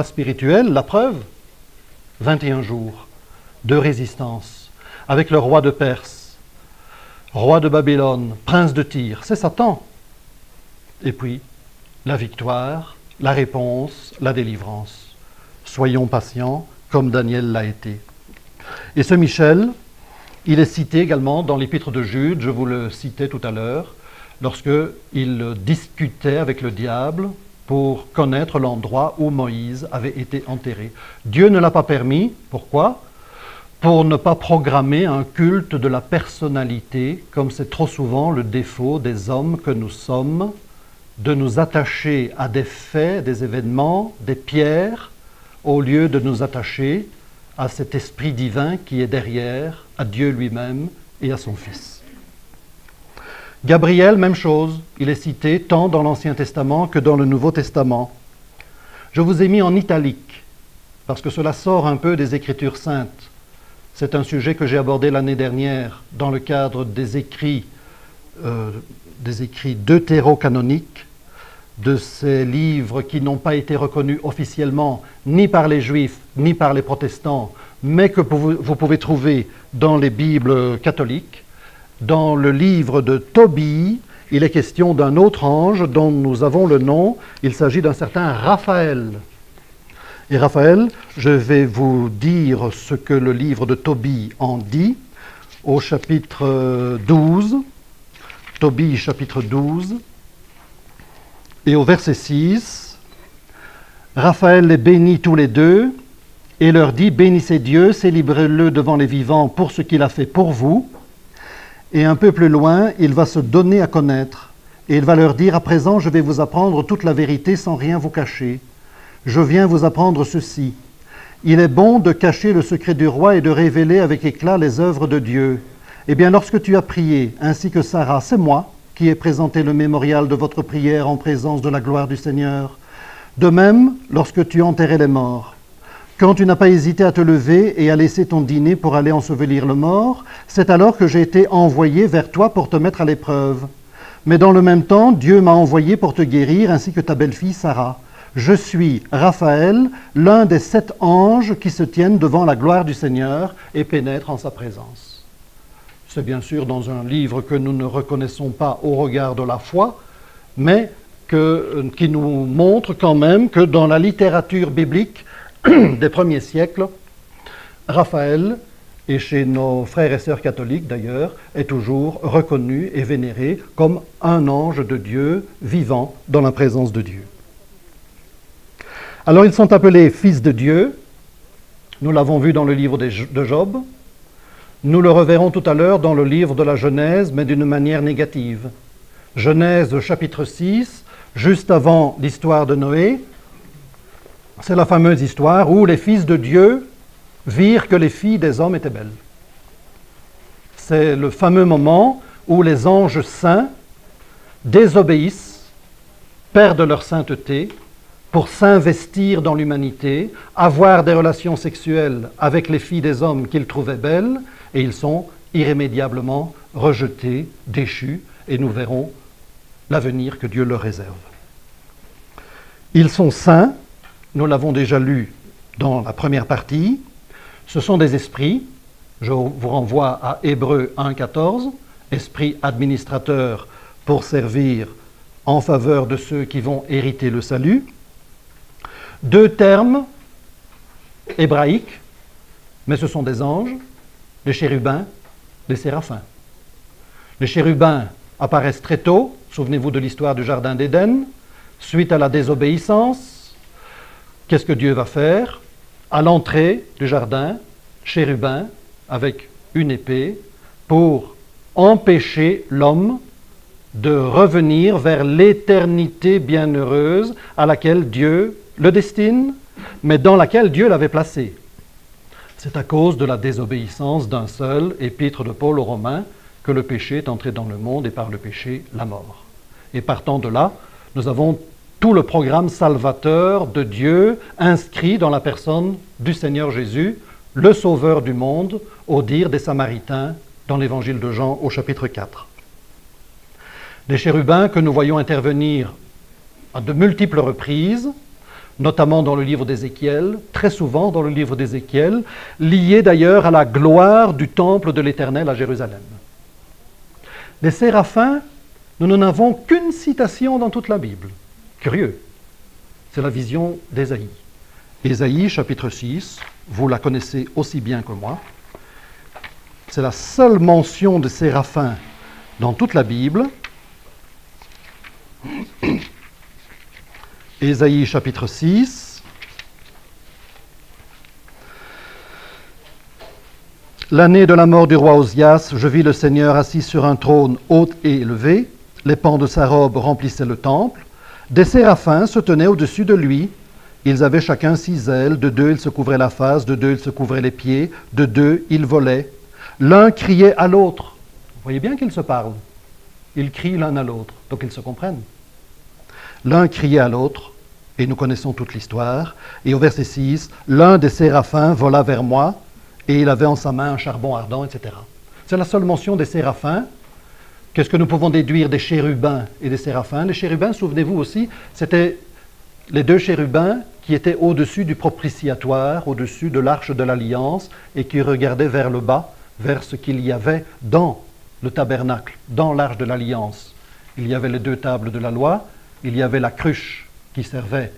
spirituels, la preuve, 21 jours de résistance avec le roi de Perse, roi de Babylone, prince de Tyr, c'est Satan. Et puis, la victoire, la réponse, la délivrance. Soyons patients, comme Daniel l'a été. Et ce Michel, il est cité également dans l'épître de Jude, je vous le citais tout à l'heure, lorsqu'il discutait avec le diable pour connaître l'endroit où Moïse avait été enterré. Dieu ne l'a pas permis. Pourquoi? Pour ne pas programmer un culte de la personnalité, comme c'est trop souvent le défaut des hommes que nous sommes, de nous attacher à des faits, des événements, des pierres, au lieu de nous attacher à cet esprit divin qui est derrière, à Dieu lui-même et à son Fils. Gabriel, même chose, il est cité tant dans l'Ancien Testament que dans le Nouveau Testament. Je vous ai mis en italique, parce que cela sort un peu des Écritures saintes. C'est un sujet que j'ai abordé l'année dernière dans le cadre des écrits deutérocanoniques, de ces livres qui n'ont pas été reconnus officiellement ni par les Juifs ni par les protestants, mais que vous pouvez trouver dans les Bibles catholiques. Dans le livre de Tobie, il est question d'un autre ange dont nous avons le nom. Il s'agit d'un certain Raphaël. Et Raphaël, je vais vous dire ce que le livre de Tobie en dit au chapitre 12. Tobie, chapitre 12. Et au verset 6, Raphaël les bénit tous les deux et leur dit « Bénissez Dieu, célébrez-le devant les vivants pour ce qu'il a fait pour vous. » Et un peu plus loin, il va se donner à connaître. Et il va leur dire « À présent, je vais vous apprendre toute la vérité sans rien vous cacher. Je viens vous apprendre ceci. Il est bon de cacher le secret du roi et de révéler avec éclat les œuvres de Dieu. Eh bien, lorsque tu as prié, ainsi que Sarah, c'est moi qui ai présenté le mémorial de votre prière en présence de la gloire du Seigneur. De même, lorsque tu enterrais les morts. Quand tu n'as pas hésité à te lever et à laisser ton dîner pour aller ensevelir le mort, c'est alors que j'ai été envoyé vers toi pour te mettre à l'épreuve. Mais dans le même temps, Dieu m'a envoyé pour te guérir, ainsi que ta belle-fille Sarah. Je suis Raphaël, l'un des 7 anges qui se tiennent devant la gloire du Seigneur et pénètrent en sa présence. » C'est bien sûr dans un livre que nous ne reconnaissons pas au regard de la foi, mais qui nous montre quand même que dans la littérature biblique des premiers siècles, Raphaël, et chez nos frères et sœurs catholiques d'ailleurs, est toujours reconnu et vénéré comme un ange de Dieu vivant dans la présence de Dieu. Alors ils sont appelés fils de Dieu, nous l'avons vu dans le livre de Job. Nous le reverrons tout à l'heure dans le livre de la Genèse, mais d'une manière négative. Genèse chapitre 6, juste avant l'histoire de Noé, c'est la fameuse histoire où les fils de Dieu virent que les filles des hommes étaient belles. C'est le fameux moment où les anges saints désobéissent, perdent leur sainteté, pour s'investir dans l'humanité, avoir des relations sexuelles avec les filles des hommes qu'ils trouvaient belles, et ils sont irrémédiablement rejetés, déchus, et nous verrons l'avenir que Dieu leur réserve. Ils sont saints, nous l'avons déjà lu dans la première partie, ce sont des esprits, je vous renvoie à Hébreux 1,14, esprits administrateurs pour servir en faveur de ceux qui vont hériter le salut. 2 termes hébraïques, mais ce sont des anges, des chérubins, des séraphins. Les chérubins apparaissent très tôt, souvenez-vous de l'histoire du Jardin d'Éden, suite à la désobéissance. Qu'est-ce que Dieu va faire? À l'entrée du jardin, chérubin avec une épée pour empêcher l'homme de revenir vers l'éternité bienheureuse à laquelle Dieu le destine, mais dans laquelle Dieu l'avait placé. C'est à cause de la désobéissance d'un seul, épître de Paul aux Romains, que le péché est entré dans le monde et par le péché, la mort. Et partant de là, nous avons tout le programme salvateur de Dieu inscrit dans la personne du Seigneur Jésus, le Sauveur du monde, au dire des Samaritains dans l'Évangile de Jean au chapitre 4. Des chérubins que nous voyons intervenir à de multiples reprises, notamment dans le livre d'Ézéchiel, très souvent dans le livre d'Ézéchiel, liés d'ailleurs à la gloire du temple de l'Éternel à Jérusalem. Les séraphins, nous n'en avons qu'une citation dans toute la Bible. Curieux, c'est la vision d'Ésaïe. Ésaïe, chapitre 6, vous la connaissez aussi bien que moi. C'est la seule mention de séraphins dans toute la Bible. Ésaïe, chapitre 6. L'année de la mort du roi Osias, je vis le Seigneur assis sur un trône haut et élevé. Les pans de sa robe remplissaient le temple. Des séraphins se tenaient au-dessus de lui. Ils avaient chacun 6 ailes. De 2, ils se couvraient la face. De 2, ils se couvraient les pieds. De 2, ils volaient. L'un criait à l'autre. Vous voyez bien qu'ils se parlent. Ils crient l'un à l'autre, donc ils se comprennent. L'un criait à l'autre, et nous connaissons toute l'histoire. Et au verset 6, l'un des séraphins vola vers moi, et il avait en sa main un charbon ardent, etc. C'est la seule mention des séraphins. Qu'est-ce que nous pouvons déduire des chérubins et des séraphins? Les chérubins, souvenez-vous aussi, c'était les 2 chérubins qui étaient au-dessus du propitiatoire, au-dessus de l'arche de l'Alliance, et qui regardaient vers le bas, vers ce qu'il y avait dans le tabernacle, dans l'arche de l'Alliance. Il y avait les 2 tables de la loi, il y avait la cruche qui servait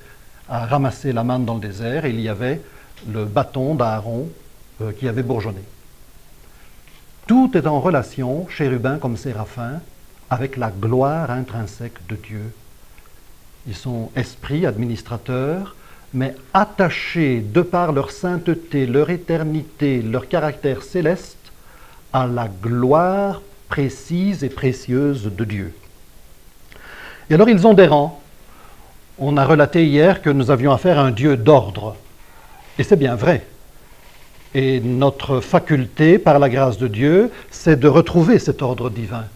à ramasser la manne dans le désert, et il y avait le bâton d'Aaron qui avait bourgeonné. Tout est en relation, chérubins comme séraphins, avec la gloire intrinsèque de Dieu. Ils sont esprits, administrateurs, mais attachés de par leur sainteté, leur éternité, leur caractère céleste, à la gloire précise et précieuse de Dieu. Et alors ils ont des rangs. On a relaté hier que nous avions affaire à un Dieu d'ordre. Et c'est bien vrai. Et notre faculté, par la grâce de Dieu, c'est de retrouver cet ordre divin.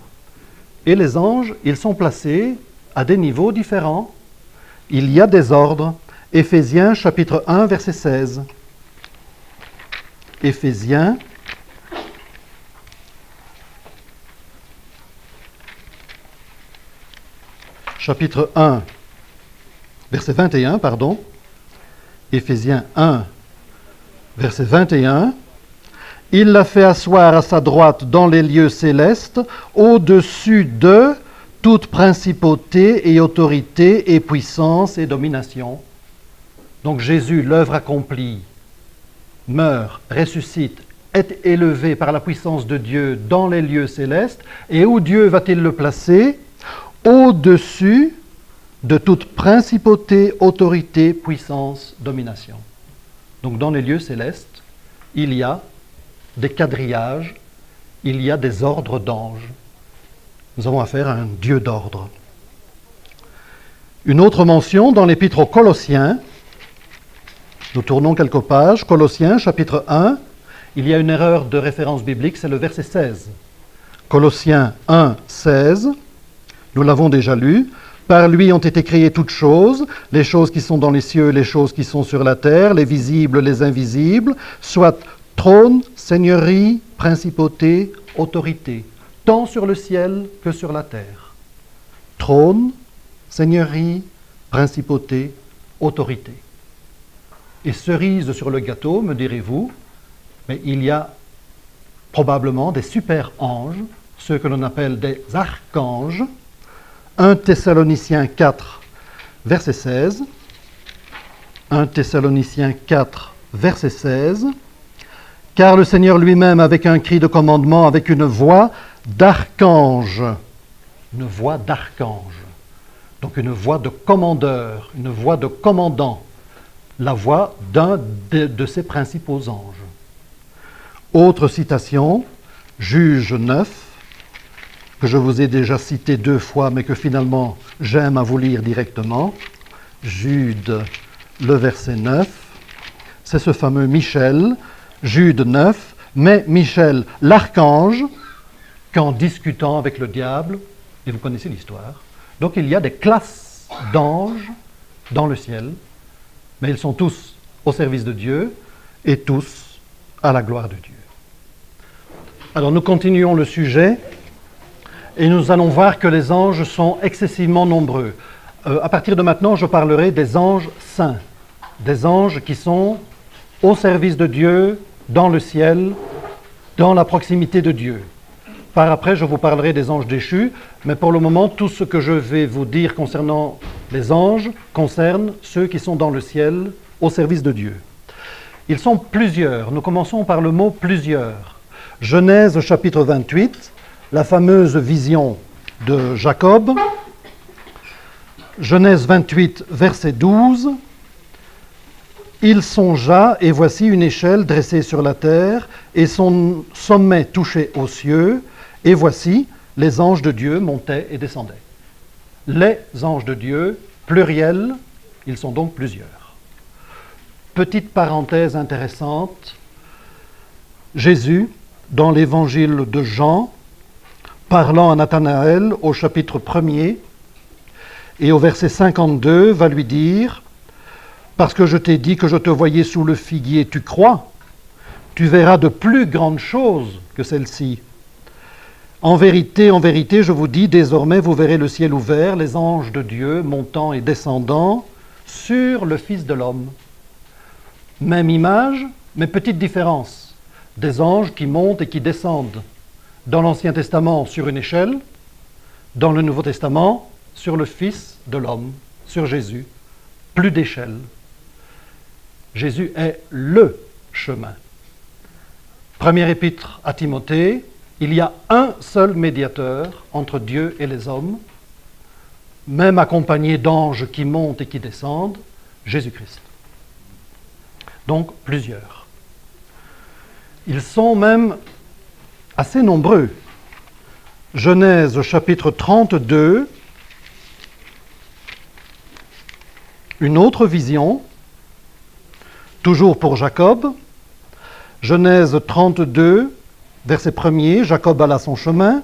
Et les anges, ils sont placés à des niveaux différents. Il y a des ordres. Éphésiens, chapitre 1, verset 16. Éphésiens, chapitre 1, verset 21, pardon. Éphésiens 1, verset 21. Il l'a fait asseoir à sa droite dans les lieux célestes, au-dessus de toute principauté et autorité et puissance et domination. Donc Jésus, l'œuvre accomplie, meurt, ressuscite, est élevé par la puissance de Dieu dans les lieux célestes. Et où Dieu va-t-il le placer? Au-dessus de toute principauté, autorité, puissance, domination. Donc dans les lieux célestes, il y a des quadrillages, il y a des ordres d'anges. Nous avons affaire à un Dieu d'ordre. Une autre mention dans l'épître aux Colossiens, nous tournons quelques pages, Colossiens chapitre 1, il y a une erreur de référence biblique, c'est le verset 16. Colossiens 1, 16, nous l'avons déjà lu. Par lui ont été créées toutes choses, les choses qui sont dans les cieux, les choses qui sont sur la terre, les visibles, les invisibles, soit trône, seigneurie, principauté, autorité, tant sur le ciel que sur la terre. Trône, seigneurie, principauté, autorité. Et cerise sur le gâteau, me direz-vous, mais il y a probablement des super-anges, ceux que l'on appelle des archanges. 1 Thessaloniciens 4, verset 16. 1 Thessaloniciens 4, verset 16. « Car le Seigneur lui-même, avec un cri de commandement, avec une voix d'archange, donc une voix de commandeur, une voix de commandant, la voix d'un de ses principaux anges. » Autre citation, Juge 9, que je vous ai déjà cité 2 fois, mais que finalement j'aime à vous lire directement. Jude, le verset 9, c'est ce fameux Michel, Jude 9, mais Michel, l'archange, qu'en discutant avec le diable, et vous connaissez l'histoire, donc il y a des classes d'anges dans le ciel, mais ils sont tous au service de Dieu et tous à la gloire de Dieu. Alors nous continuons le sujet et nous allons voir que les anges sont excessivement nombreux. À partir de maintenant, je parlerai des anges saints, des anges qui sont au service de Dieu, dans le ciel, dans la proximité de Dieu. Par après, je vous parlerai des anges déchus, mais pour le moment, tout ce que je vais vous dire concernant les anges concerne ceux qui sont dans le ciel, au service de Dieu. Ils sont plusieurs. Nous commençons par le mot « plusieurs ». Genèse chapitre 28, la fameuse vision de Jacob. Genèse 28, verset 12. « Il songea, et voici une échelle dressée sur la terre, et son sommet touché aux cieux, et voici, les anges de Dieu montaient et descendaient. » Les anges de Dieu, pluriel, ils sont donc plusieurs. Petite parenthèse intéressante, Jésus, dans l'évangile de Jean, parlant à Nathanaël au chapitre 1er et au verset 52, va lui dire « Parce que je t'ai dit que je te voyais sous le figuier, tu crois, tu verras de plus grandes choses que celles-ci. En vérité, je vous dis, désormais vous verrez le ciel ouvert, les anges de Dieu montant et descendant sur le Fils de l'homme. » Même image, mais petite différence. Des anges qui montent et qui descendent dans l'Ancien Testament sur une échelle, dans le Nouveau Testament sur le Fils de l'homme, sur Jésus. Plus d'échelle. Jésus est le chemin. Première épître à Timothée, il y a un seul médiateur entre Dieu et les hommes, même accompagné d'anges qui montent et qui descendent, Jésus-Christ. Donc plusieurs. Ils sont même assez nombreux. Genèse chapitre 32, une autre vision, toujours pour Jacob. Genèse 32, verset 1er, Jacob alla son chemin.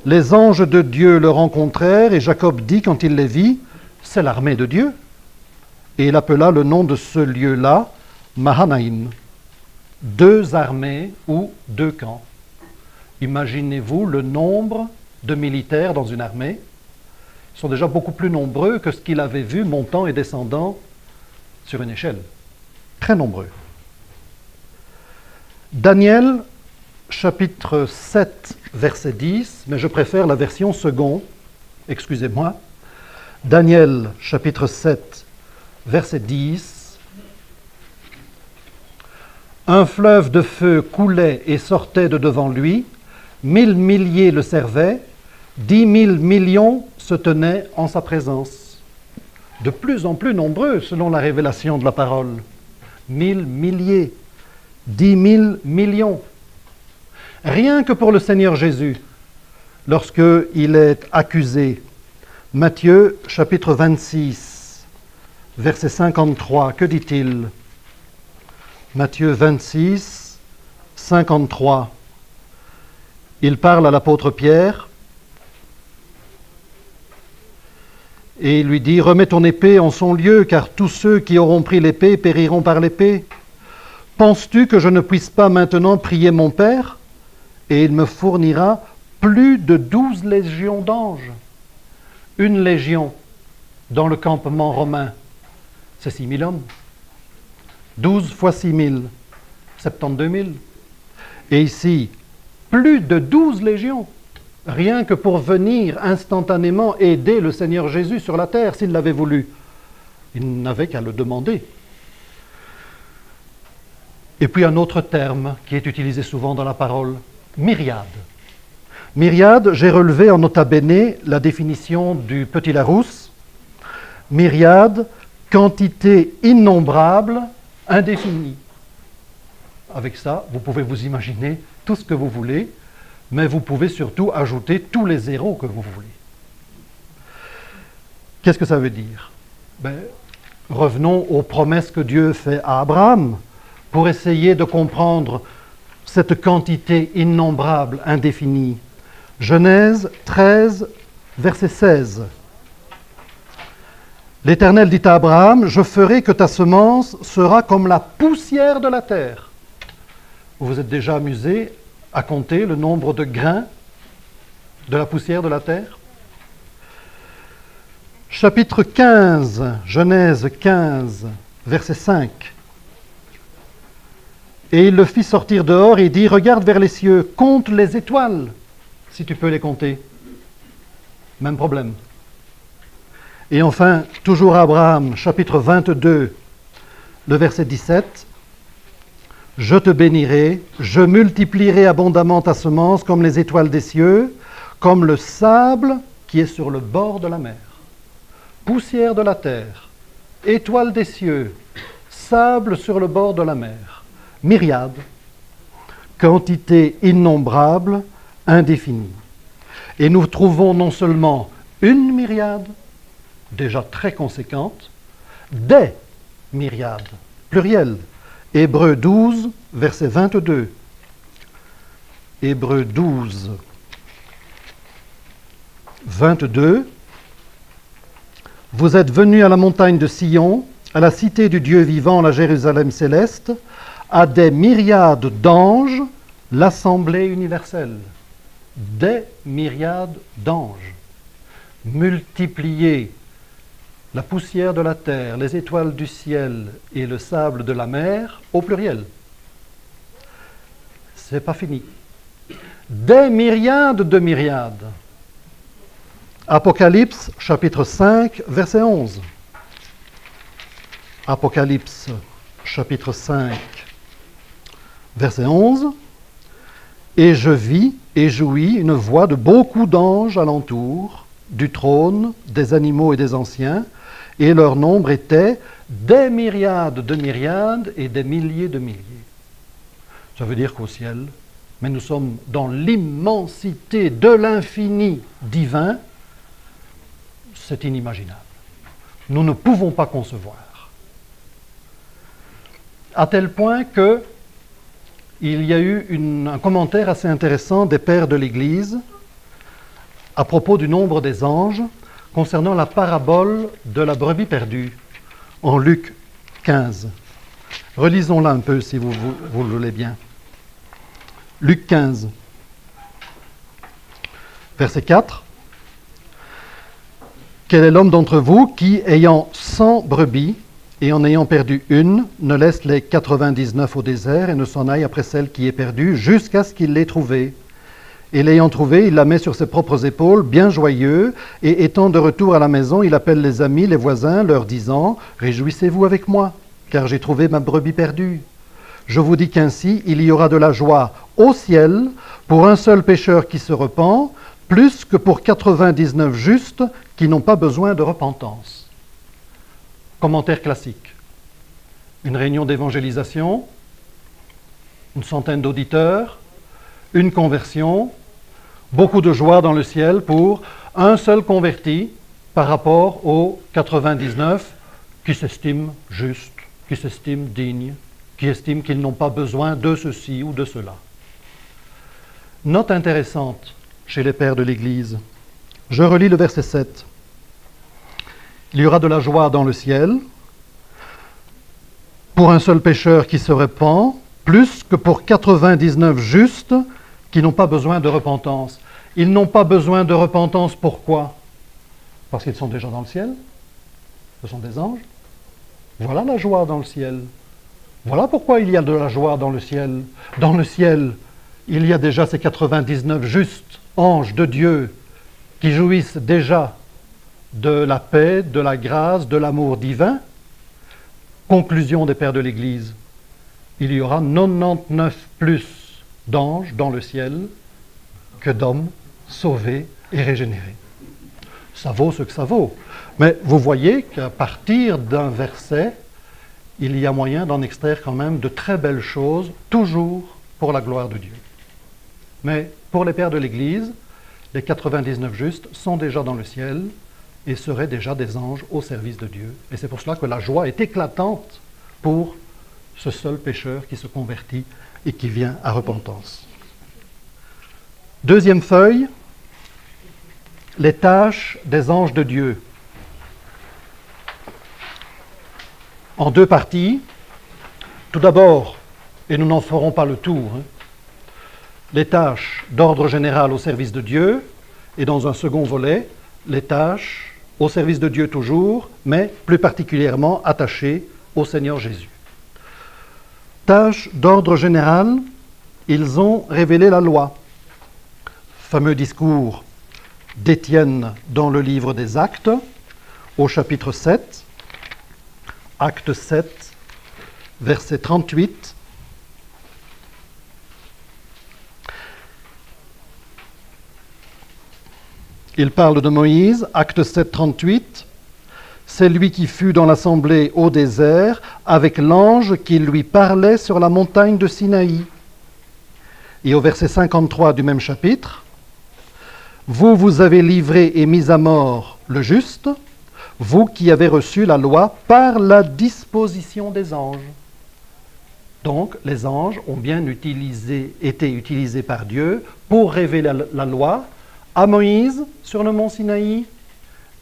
Les anges de Dieu le rencontrèrent et Jacob dit quand il les vit, c'est l'armée de Dieu. Et il appela le nom de ce lieu-là Mahanaïm. 2 armées ou 2 camps. Imaginez-vous le nombre de militaires dans une armée. Ils sont déjà beaucoup plus nombreux que ce qu'il avait vu montant et descendant sur une échelle. Très nombreux. Daniel, chapitre 7, verset 10, mais je préfère la version second, excusez-moi. Daniel, chapitre 7, verset 10. Un fleuve de feu coulait et sortait de devant lui, 1000 milliers le servaient, 10 000 millions se tenaient en sa présence. De plus en plus nombreux selon la révélation de la parole. 1000 milliers, 10 000 millions. Rien que pour le Seigneur Jésus, lorsqu'il est accusé. Matthieu chapitre 26, verset 53, que dit-il ? Matthieu 26, 53. Il parle à l'apôtre Pierre et il lui dit « Remets ton épée en son lieu, car tous ceux qui auront pris l'épée périront par l'épée. Penses-tu que je ne puisse pas maintenant prier mon Père et il me fournira plus de 12 légions d'anges ?» Une légion dans le campement romain, c'est 6 000 hommes. 12 fois 6 000, 72 000. Et ici, plus de 12 légions, rien que pour venir instantanément aider le Seigneur Jésus sur la terre, s'il l'avait voulu. Il n'avait qu'à le demander. Et puis un autre terme qui est utilisé souvent dans la parole, myriade. Myriade, j'ai relevé en nota bene la définition du Petit Larousse. Myriade, quantité innombrable, indéfinie. Avec ça, vous pouvez vous imaginer tout ce que vous voulez, mais vous pouvez surtout ajouter tous les zéros que vous voulez. Qu'est-ce que ça veut dire? Revenons aux promesses que Dieu fait à Abraham pour essayer de comprendre cette quantité innombrable, indéfinie. Genèse 13, verset 16. L'Éternel dit à Abraham, « Je ferai que ta semence sera comme la poussière de la terre. » Vous vous êtes déjà amusé à compter le nombre de grains de la poussière de la terre? Chapitre 15, Genèse 15, verset 5. Et il le fit sortir dehors et dit, « Regarde vers les cieux, compte les étoiles, si tu peux les compter. » Même problème. Et enfin, toujours Abraham, chapitre 22, le verset 17. « Je te bénirai, je multiplierai abondamment ta semence comme les étoiles des cieux, comme le sable qui est sur le bord de la mer. » Poussière de la terre, étoile des cieux, sable sur le bord de la mer, myriade, quantité innombrable, indéfinie. Et nous trouvons non seulement une myriade, déjà très conséquente, des myriades, pluriel. Hébreux 12, verset 22. Hébreux 12, 22. Vous êtes venus à la montagne de Sion, à la cité du Dieu vivant, la Jérusalem céleste, à des myriades d'anges, l'assemblée universelle. Des myriades d'anges. Multipliez la poussière de la terre, les étoiles du ciel et le sable de la mer au pluriel. C'est pas fini. Des myriades de myriades. Apocalypse, chapitre 5, verset 11. Apocalypse, chapitre 5, verset 11. Et je vis et jouis une voix de beaucoup d'anges alentour, du trône, des animaux et des anciens, et leur nombre était des myriades de myriades et des milliers de milliers. Ça veut dire qu'au ciel, mais nous sommes dans l'immensité de l'infini divin, c'est inimaginable. Nous ne pouvons pas concevoir. À tel point que il y a eu un commentaire assez intéressant des pères de l'Église à propos du nombre des anges concernant la parabole de la brebis perdue en Luc 15. Relisons-la un peu si vous le voulez bien. Luc 15, verset 4. Quel est l'homme d'entre vous qui, ayant 100 brebis, et en ayant perdu une, ne laisse les 99 au désert et ne s'en aille après celle qui est perdue jusqu'à ce qu'il l'ait trouvée? Et l'ayant trouvée, il la met sur ses propres épaules, bien joyeux, et étant de retour à la maison, il appelle les amis, les voisins, leur disant « Réjouissez-vous avec moi, car j'ai trouvé ma brebis perdue. » Je vous dis qu'ainsi, il y aura de la joie au ciel pour un seul pécheur qui se repent, plus que pour 99 justes qui n'ont pas besoin de repentance. Commentaire classique. Une réunion d'évangélisation, une centaine d'auditeurs, une conversion, beaucoup de joie dans le ciel pour un seul converti par rapport aux 99 qui s'estiment justes, qui s'estiment dignes, qui estiment qu'ils n'ont pas besoin de ceci ou de cela. Note intéressante chez les pères de l'Église. Je relis le verset 7. Il y aura de la joie dans le ciel pour un seul pécheur qui se repent, plus que pour 99 justes qui n'ont pas besoin de repentance. Ils n'ont pas besoin de repentance, pourquoi? Parce qu'ils sont déjà dans le ciel. Ce sont des anges. Voilà la joie dans le ciel. Voilà pourquoi il y a de la joie dans le ciel. Dans le ciel, il y a déjà ces 99 justes anges de Dieu qui jouissent déjà de la paix, de la grâce, de l'amour divin. Conclusion des pères de l'Église. il y aura 99 plus d'anges dans le ciel que d'hommes sauvés et régénérés. Ça vaut ce que ça vaut. Mais vous voyez qu'à partir d'un verset, il y a moyen d'en extraire quand même de très belles choses, toujours pour la gloire de Dieu. Mais pour les pères de l'Église, les 99 justes sont déjà dans le ciel et seraient déjà des anges au service de Dieu. Et c'est pour cela que la joie est éclatante pour ce seul pécheur qui se convertit et qui vient à repentance. Deuxième feuille, les tâches des anges de Dieu. En deux parties. Tout d'abord, et nous n'en ferons pas le tour, les tâches d'ordre général au service de Dieu, et dans un second volet, les tâches au service de Dieu toujours, mais plus particulièrement attachées au Seigneur Jésus. Tâches d'ordre général, ils ont révélé la loi. Fameux discours d'Étienne dans le livre des Actes, au chapitre 7, Acte 7, verset 38. Il parle de Moïse, Acte 7, 38. C'est lui qui fut dans l'assemblée au désert avec l'ange qui lui parlait sur la montagne de Sinaï. Et au verset 53 du même chapitre, vous, vous avez livré et mis à mort le juste, vous qui avez reçu la loi par la disposition des anges. Donc, les anges ont bien été utilisés par Dieu pour révéler la loi à Moïse sur le mont Sinaï,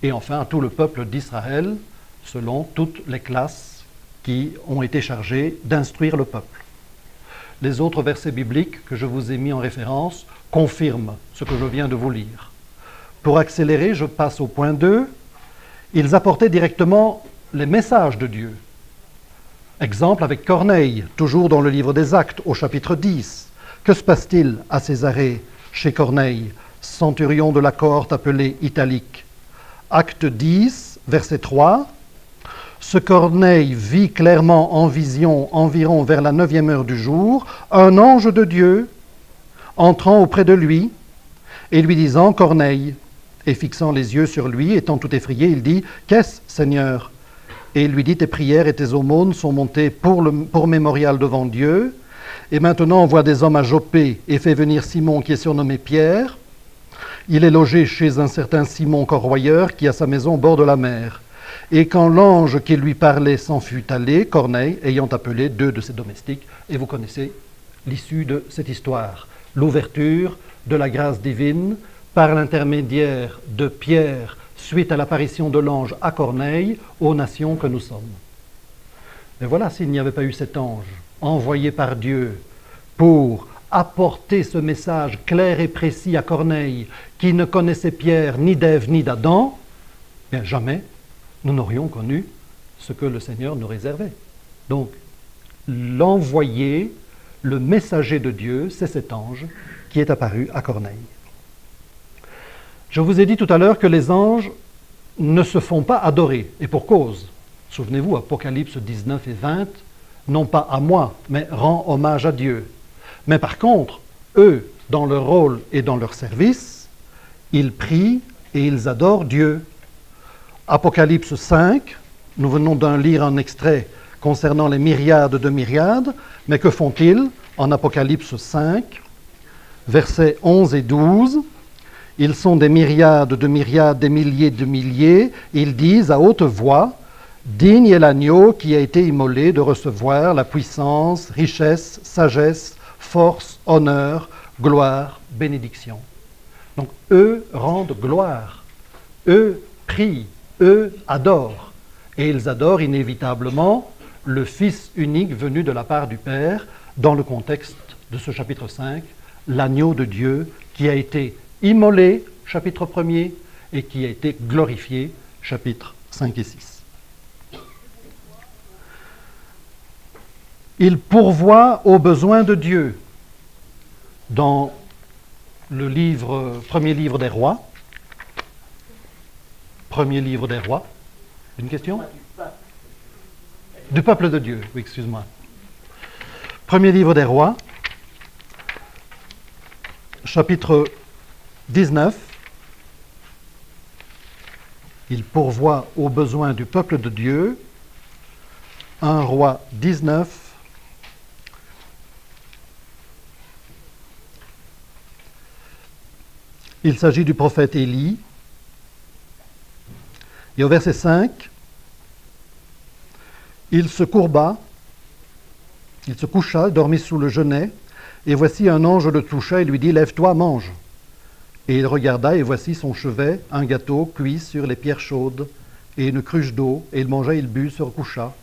et enfin à tout le peuple d'Israël, selon toutes les classes qui ont été chargées d'instruire le peuple. Les autres versets bibliques que je vous ai mis en référence confirment ce que je viens de vous lire. Pour accélérer, je passe au point 2. Ils apportaient directement les messages de Dieu. Exemple avec Corneille, toujours dans le livre des Actes, au chapitre 10. Que se passe-t-il à Césarée, chez Corneille, centurion de la cohorte appelée Italique? Acte 10, verset 3. Ce Corneille vit clairement en vision, environ vers la 9e heure du jour, un ange de Dieu entrant auprès de lui et lui disant « Corneille ». Et fixant les yeux sur lui, étant tout effrayé, il dit « Qu'est-ce, Seigneur ?» Et il lui dit « Tes prières et tes aumônes sont montées pour mémorial devant Dieu. Et maintenant, envoie des hommes à Joppé et fais venir Simon qui est surnommé Pierre. Il est logé chez un certain Simon corroyeur qui a sa maison au bord de la mer. Et quand l'ange qui lui parlait s'en fut allé, Corneille, ayant appelé 2 de ses domestiques, et vous connaissez l'issue de cette histoire, l'ouverture de la grâce divine par l'intermédiaire de Pierre, suite à l'apparition de l'ange à Corneille, aux nations que nous sommes. Mais voilà, s'il n'y avait pas eu cet ange envoyé par Dieu pour apporter ce message clair et précis à Corneille, qui ne connaissait Pierre, ni d'Ève, ni d'Adam, bien jamais nous n'aurions connu ce que le Seigneur nous réservait. Donc, l'envoyé, le messager de Dieu, c'est cet ange qui est apparu à Corneille. Je vous ai dit tout à l'heure que les anges ne se font pas adorer, et pour cause. Souvenez-vous, Apocalypse 19 et 20, non pas à moi, mais rend hommage à Dieu. Mais par contre, eux, dans leur rôle et dans leur service, ils prient et ils adorent Dieu. Apocalypse 5, nous venons d'en lire un extrait concernant les myriades de myriades, mais que font-ils en Apocalypse 5, versets 11 et 12? Ils sont des myriades de myriades, des milliers de milliers. Ils disent à haute voix, « Digne est l'agneau qui a été immolé de recevoir la puissance, richesse, sagesse, force, honneur, gloire, bénédiction. » Donc, eux rendent gloire, eux prient, eux adorent. Et ils adorent inévitablement le Fils unique venu de la part du Père, dans le contexte de ce chapitre 5, l'agneau de Dieu qui a été immolé, chapitre 1er, et qui a été glorifié, chapitres 5 et 6. Il pourvoit aux besoins de Dieu. Dans le premier livre des rois, une question? Du peuple de Dieu, oui, excuse-moi. Premier livre des rois, chapitre 19. Il pourvoit aux besoins du peuple de Dieu. 1 Roi 19. Il s'agit du prophète Élie. Et au verset 5, il se courba, il se coucha, dormit sous le genêt, et voici un ange le toucha et lui dit « Lève-toi, mange ». Et il regarda, et voici son chevet, un gâteau cuit sur les pierres chaudes, et une cruche d'eau, et il mangea, il but, se recoucha.